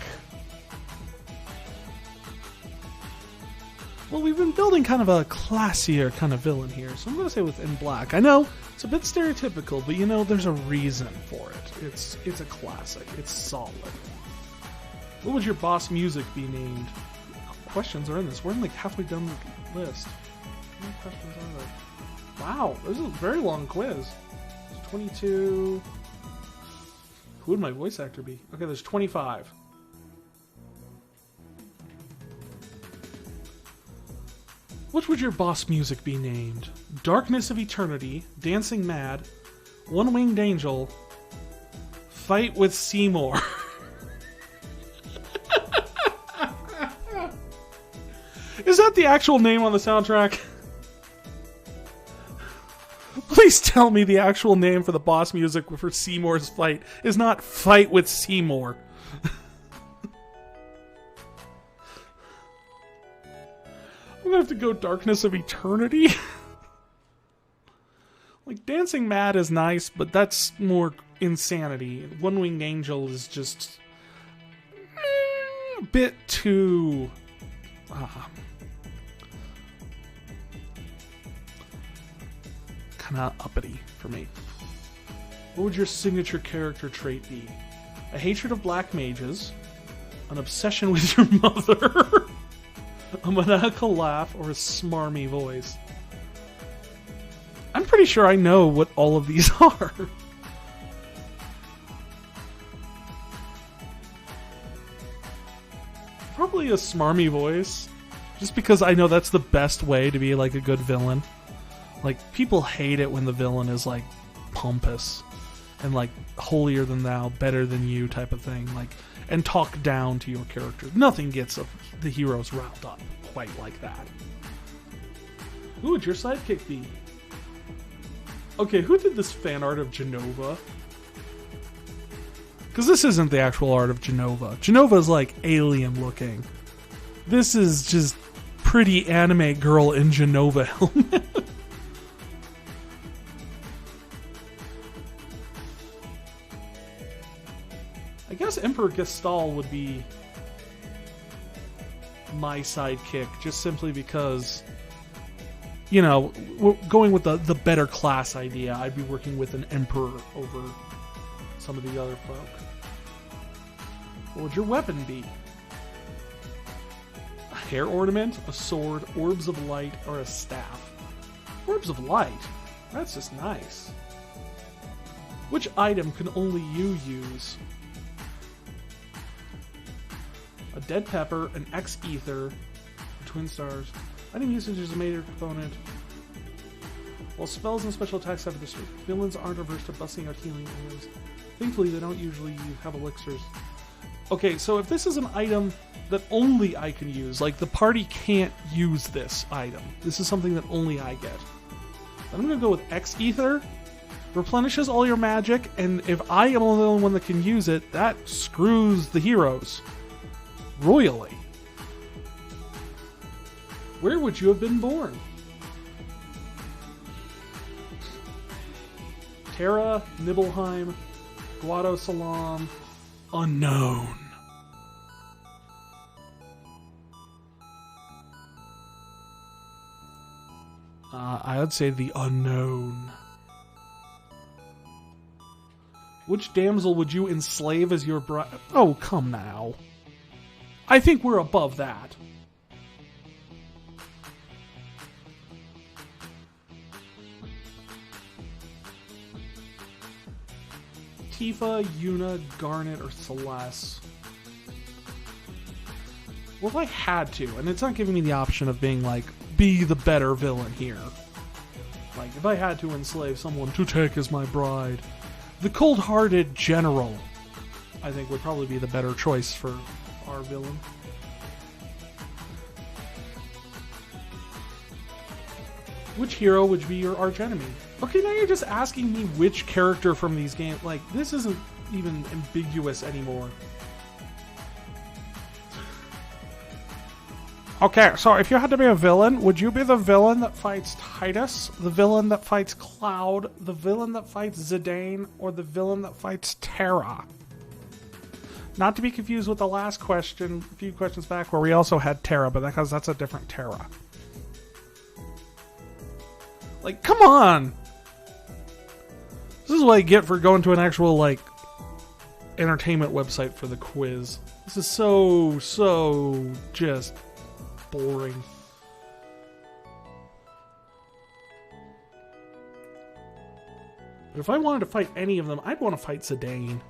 Well, we've been building kind of a classier kind of villain here, so I'm going to say in black. I know it's a bit stereotypical, but you know, there's a reason for it. It's a classic. It's solid. What would your boss music be named? Questions are in this. We're like halfway down the list. How many questions are there? Wow, this is a very long quiz. There's 22. Who would my voice actor be? Okay, there's 25. What would your boss music be named? Darkness of Eternity, Dancing Mad, One-Winged Angel, Fight with Seymour. Is that the actual name on the soundtrack? Please tell me the actual name for the boss music for Seymour's fight is not Fight with Seymour. I'm gonna have to go Darkness of Eternity. Like, Dancing Mad is nice, but that's more insanity. One-Winged Angel is just a bit too... kind of uppity for me. What would your signature character trait be? A hatred of black mages, an obsession with your mother, a maniacal laugh, or a smarmy voice? I'm pretty sure I know what all of these are. Probably a smarmy voice. Just because I know that's the best way to be like a good villain. Like, people hate it when the villain is like pompous and like holier than thou, better than you type of thing. Like, and talk down to your character. Nothing gets the heroes riled up quite like that. Who would your sidekick be? Okay, who did this fan art of Jenova? Because this isn't the actual art of Jenova. Jenova's like alien looking. This is just pretty anime girl in Jenova helmet. I guess Emperor Gestal would be my sidekick, just simply because, you know, we're going with the better class idea. I'd be working with an emperor over some of the other folk. What would your weapon be? A hair ornament, a sword, orbs of light, or a staff? Orbs of light? That's just nice. Which item can only you use? A dead pepper, an X-ether, twin stars. Item usage is a major component. While spells and special attacks have this, villains aren't averse to busting out healing items. Thankfully, they don't usually have elixirs. Okay, so if this is an item that only I can use, like the party can't use this item. This is something that only I get. I'm going to go with X-ether. Replenishes all your magic, and if I am the only one that can use it, that screws the heroes royally. Where would you have been born? Terra, Nibelheim, Guado Salam, unknown. I would say the unknown. Which damsel would you enslave as your bride? Oh, come now. I think we're above that. Tifa, Yuna, Garnet, or Celeste? Well, if I had to, and it's not giving me the option of being like, be the better villain here. Like, if I had to enslave someone to take as my bride, the cold-hearted general, I think, would probably be the better choice for our villain. Which hero would be your archenemy? Okay, now you're just asking me which character from these games. Like, this isn't even ambiguous anymore. Okay, so if you had to be a villain, would you be the villain that fights Titus, the villain that fights Cloud, the villain that fights Zidane, or the villain that fights Terra? Not to be confused with the last question, a few questions back, where we also had Terra, but because that's a different Terra. Like, come on! This is what I get for going to an actual, like, entertainment website for the quiz. This is so just boring. But if I wanted to fight any of them, I'd want to fight Zidane.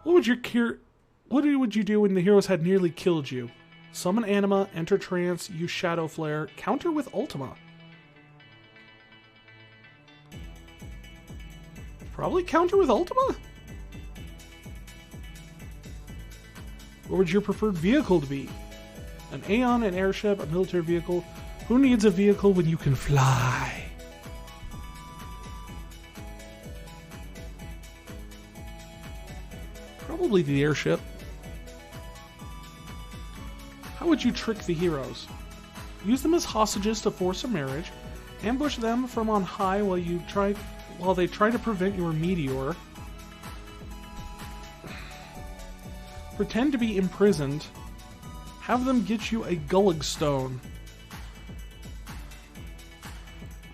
What would you do when the heroes had nearly killed you? Summon Anima, enter trance, use Shadow Flare, counter with Ultima. Probably counter with Ultima? What would your preferred vehicle to be? An Aeon, an airship, a military vehicle? Who needs a vehicle when you can fly? Probably the airship. How would you trick the heroes? Use them as hostages to force a marriage. Ambush them from on high while they try to prevent your meteor. Pretend to be imprisoned. Have them get you a Gullig Stone.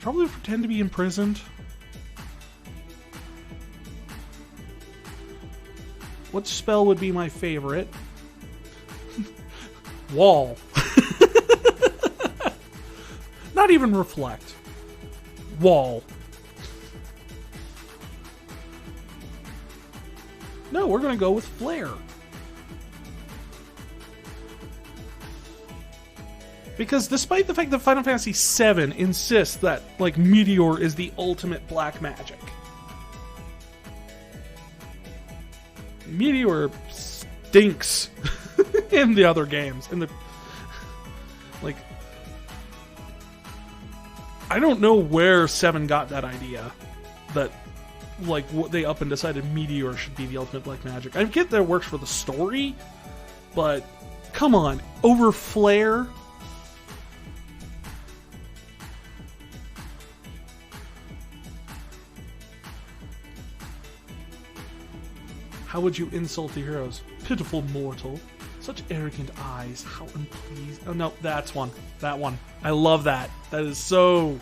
Probably pretend to be imprisoned. What spell would be my favorite? Wall. Not even reflect. Wall. No, we're going to go with flare. Because despite the fact that Final Fantasy VII insists that, like, Meteor is the ultimate black magic, Meteor stinks in the other games. Like, I don't know where 7 got that idea that, like, they up and decided Meteor should be the ultimate black magic. I get that it works for the story, but come on, over Flare? How would you insult the heroes? Pitiful mortal. Such arrogant eyes. How unpleased. Oh no, that's one. That one. I love that. That is so...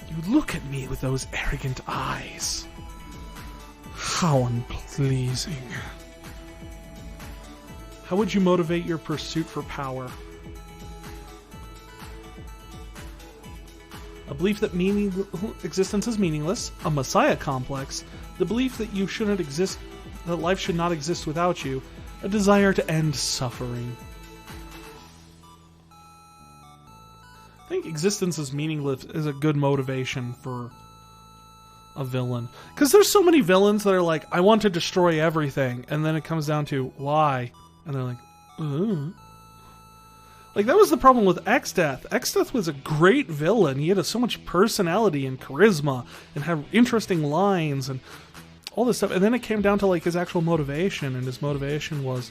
You look at me with those arrogant eyes. How unpleasing. How would you motivate your pursuit for power? A belief that existence is meaningless, a messiah complex, the belief that you shouldn't exist, that life should not exist without you, a desire to end suffering. I think existence is meaningless is a good motivation for a villain. Because there's so many villains that are like, I want to destroy everything, and then it comes down to, why? And they're like, ooh. Like, that was the problem with Exdeath. Exdeath was a great villain. He had so much personality and charisma and had interesting lines and all this stuff. And then it came down to, like, his actual motivation. And his motivation was,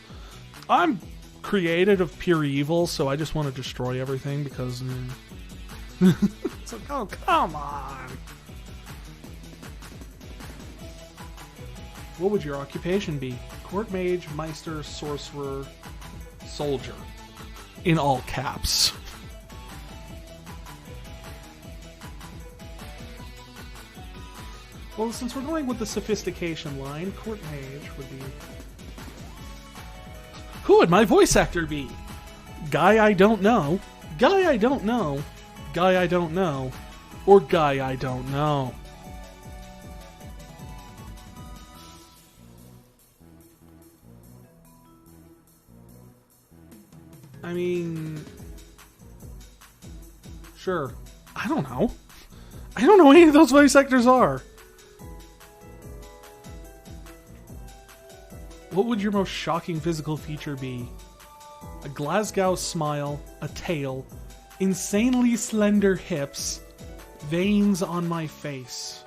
I'm created of pure evil, so I just want to destroy everything because... It's like, oh, come on. What would your occupation be? Court mage, meister, sorcerer, soldier. In all caps. Well, since we're going with the sophistication line, court mage would be... Who would my voice actor be? Guy I don't know, guy I don't know, guy I don't know, or guy I don't know. I mean, sure. I don't know. I don't know any of those voice actors are. What would your most shocking physical feature be? A Glasgow smile, a tail, insanely slender hips, veins on my face.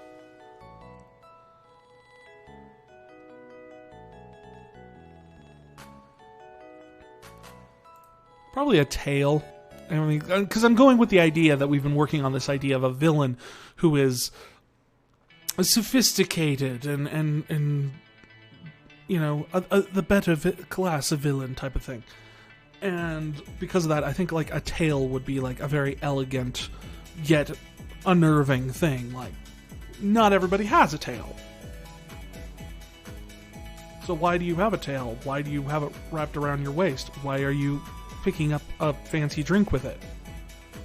Probably a tail. I mean, because I'm going with the idea that we've been working on this idea of a villain who is sophisticated and you know, the better class of villain type of thing. And because of that, I think like a tail would be like a very elegant yet unnerving thing. Like, not everybody has a tail. So why do you have a tail? Why do you have it wrapped around your waist? Why are you picking up a fancy drink with it?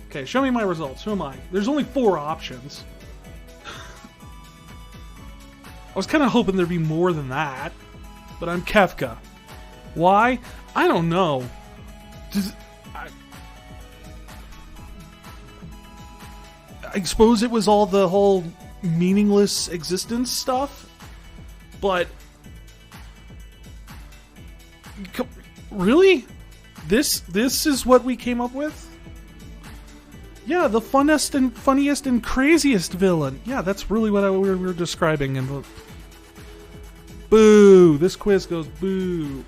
Okay, show me my results. Who am I? There's only 4 options. I was kind of hoping there'd be more than that, but I'm Kefka. Why? I don't know. I suppose it was all the whole meaningless existence stuff, but really? This is what we came up with? Yeah, the funniest and craziest villain. Yeah, that's really what we were describing. And boo! This quiz goes boo.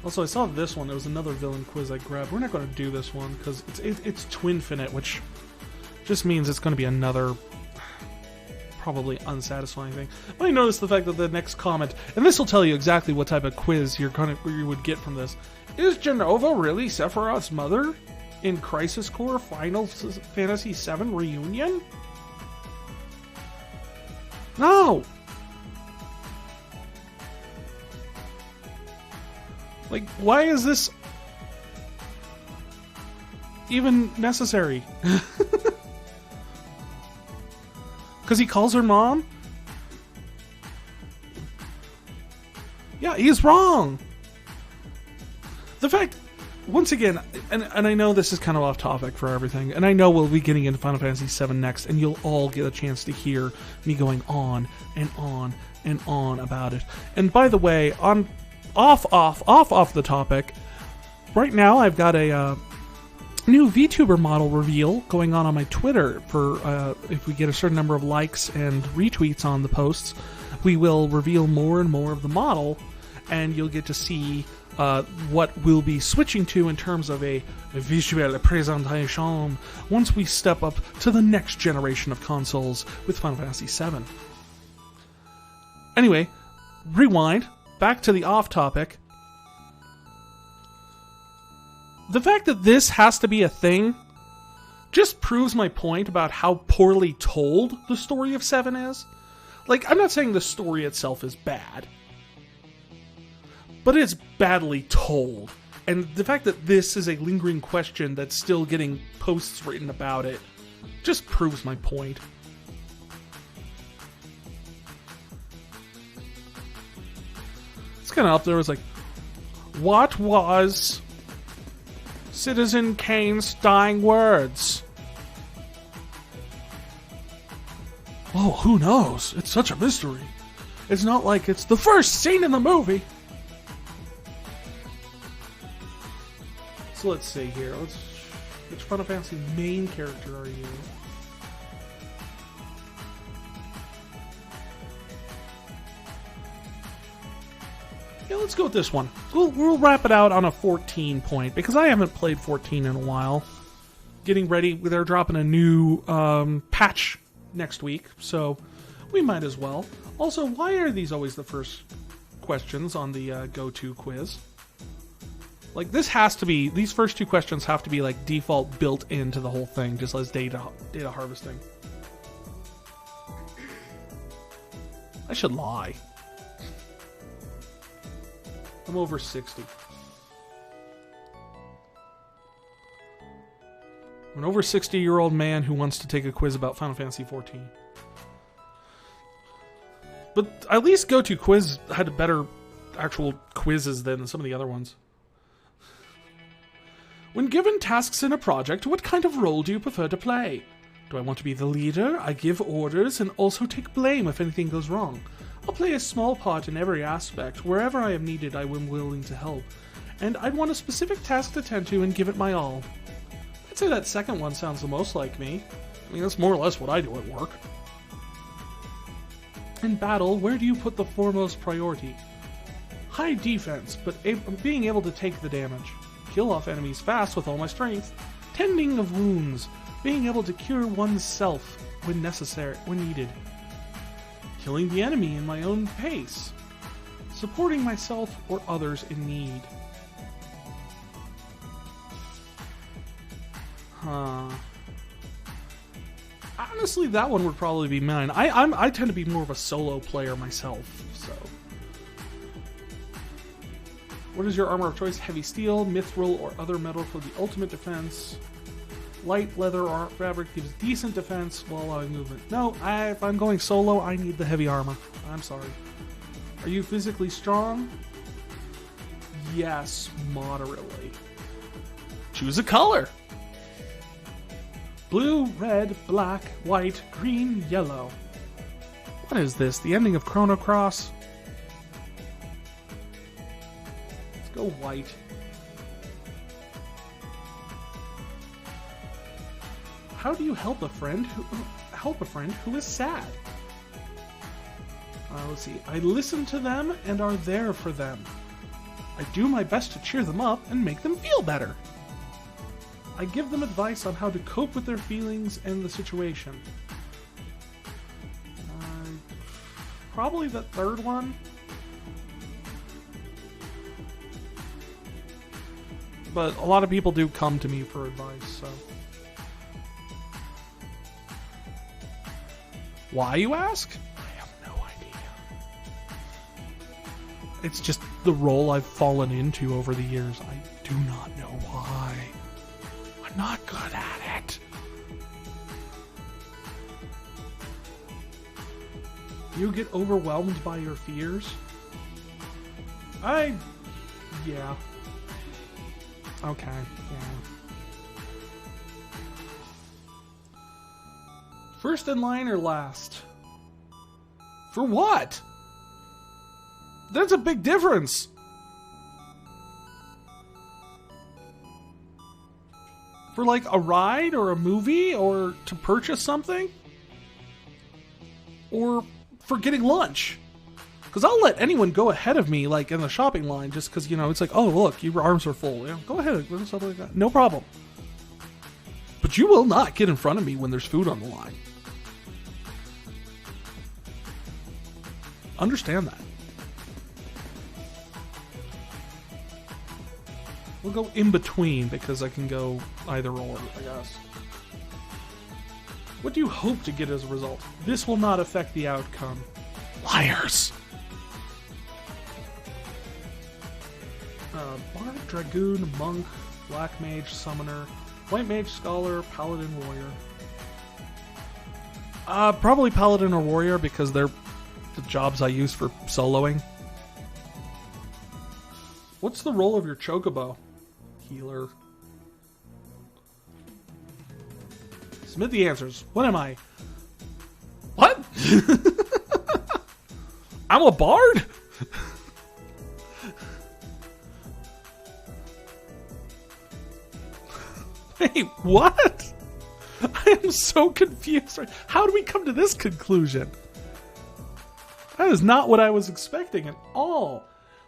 Also, I saw this one. There was another villain quiz I grabbed. We're not going to do this one because it's Twinfinite, which just means it's going to be another probably unsatisfying thing. But I noticed the fact that the next comment, and this will tell you exactly what type of quiz you would get from this. Is Jenova really Sephiroth's mother in Crisis Core Final Fantasy VII Reunion? No! Like, why is this even necessary? Because he calls her mom? Yeah, he's wrong. The fact, once again, and I know this is kind of off topic for everything, and I know we'll be getting into Final Fantasy VII next, and you'll all get a chance to hear me going on and on and on about it. And by the way, off the topic, right now I've got a new VTuber model reveal going on my Twitter. For if we get a certain number of likes and retweets on the posts, we will reveal more and more of the model, and you'll get to see what we'll be switching to in terms of a visual presentation once we step up to the next generation of consoles with Final Fantasy VII. Anyway, rewind, back to the off topic. The fact that this has to be a thing just proves my point about how poorly told the story of 7 is. Like, I'm not saying the story itself is bad, but it's badly told. And the fact that this is a lingering question that's still getting posts written about it just proves my point. It's kind of up there. It's like, what was Citizen Kane's dying words? Oh, who knows? It's such a mystery. It's not like it's the first scene in the movie. So let's see here. Which Final Fantasy main character are you? Yeah, let's go with this one. We'll wrap it out on a 14 point, because I haven't played 14 in a while. Getting ready, they're dropping a new patch next week, so we might as well. Also, why are these always the first questions on the go-to quiz? Like, this has to be, these first 2 questions have to be like default built into the whole thing, just as data harvesting. I should lie. I'm over 60. I'm an over 60-year-old man who wants to take a quiz about Final Fantasy XIV. But at least Go-To Quiz had better actual quizzes than some of the other ones. When given tasks in a project, what kind of role do you prefer to play? Do I want to be the leader? I give orders and also take blame if anything goes wrong. I'll play a small part in every aspect. Wherever I am needed, I am willing to help. and I'd want a specific task to tend to and give it my all. I'd say that second one sounds the most like me. I mean, that's more or less what I do at work. In battle, where do you put the foremost priority? High defense, but being able to take the damage. Kill off enemies fast with all my strength. Tending of wounds. Being able to cure oneself when necessary, when needed. Killing the enemy in my own pace. Supporting myself or others in need. Honestly, that one would probably be mine. I tend to be more of a solo player myself, so. What is your armor of choice? Heavy steel, mithril, or other metal for the ultimate defense. Light leather or fabric gives decent defense while allowing movement. No, if I'm going solo, I need the heavy armor. I'm sorry. Are you physically strong? Yes, moderately. Choose a color. Blue, red, black, white, green, yellow. What is this? The ending of Chrono Cross? Let's go white. How do you help a friend who is sad? Let's see. I listen to them and are there for them. I do my best to cheer them up and make them feel better. I give them advice on how to cope with their feelings and the situation. Probably the third one. But a lot of people do come to me for advice, so. Why, you ask? I have no idea. It's just the role I've fallen into over the years. I do not know why. I'm not good at it. You get overwhelmed by your fears? Yeah. Okay, yeah. First in line or last? For what? That's a big difference. For like a ride or a movie or to purchase something? Or for getting lunch? Because I'll let anyone go ahead of me like in the shopping line just because, you know, it's like, oh, look, your arms are full. You know, go ahead, stuff like that. No problem. But you will not get in front of me when there's food on the line. Understand that. We'll go in between because I can go either or, I guess. What do you hope to get as a result? This will not affect the outcome. Liars! Bard, Dragoon, Monk, Black Mage, Summoner, White Mage, Scholar, Paladin, Warrior. Probably Paladin or Warrior because they're the jobs I use for soloing. What's the role of your Chocobo? Healer. Submit the answers. What am I? What? I'm a bard? Wait, what? I am so confused. How do we come to this conclusion? That is not what I was expecting at all.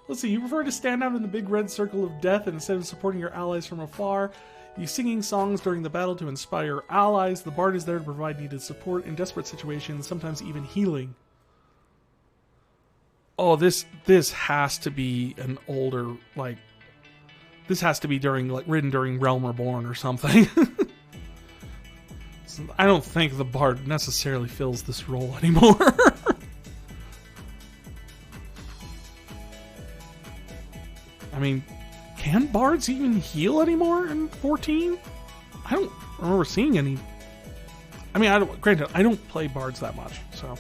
Let's see, you prefer to stand out in the big red circle of death and instead of supporting your allies from afar. You singing songs during the battle to inspire your allies. The bard is there to provide needed support in desperate situations, sometimes even healing. Oh, this has to be an older, like, this has to be during, like, written during Realm Reborn or something. I don't think the bard necessarily fills this role anymore. I mean, can bards even heal anymore in 14? I don't remember seeing any. I mean, granted, I don't play bards that much, so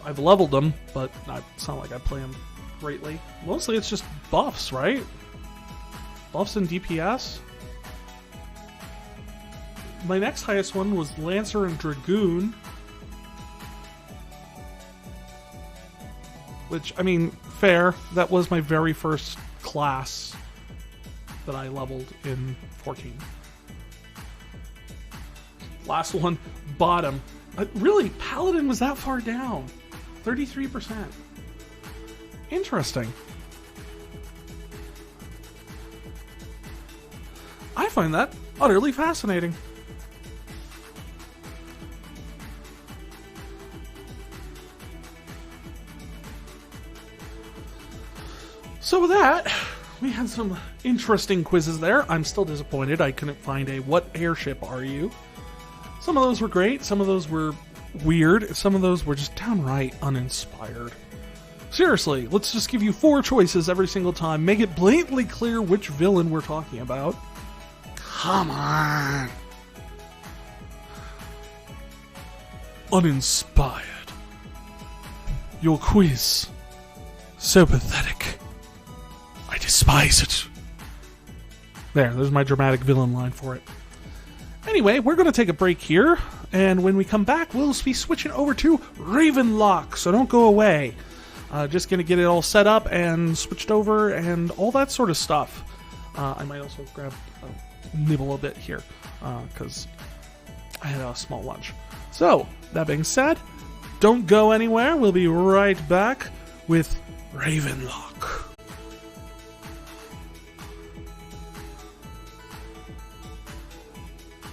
I've leveled them, but it's not like I play them greatly. Mostly it's just buffs, right? Buffs and DPS. My next highest one was Lancer and Dragoon. Which, I mean, fair. That was my very first class. that I leveled in 14. Last one, bottom. Really, Paladin was that far down. 33%. Interesting. I find that utterly fascinating. So with that, we had some interesting quizzes there. I'm still disappointed I couldn't find a what airship are you? Some of those were great, some of those were weird, some of those were just downright uninspired. Seriously, let's just give you 4 choices every single time. Make it blatantly clear which villain we're talking about. Come on. Uninspired. Your quiz. So pathetic. I despise it. There's my dramatic villain line for it. Anyway, we're going to take a break here, and when we come back, we'll be switching over to Ravenlock, so don't go away. Just going to get it all set up and switched over and all that sort of stuff. I might also grab nibble a bit here, because I had a small lunch. So, that being said, don't go anywhere. We'll be right back with Ravenlock.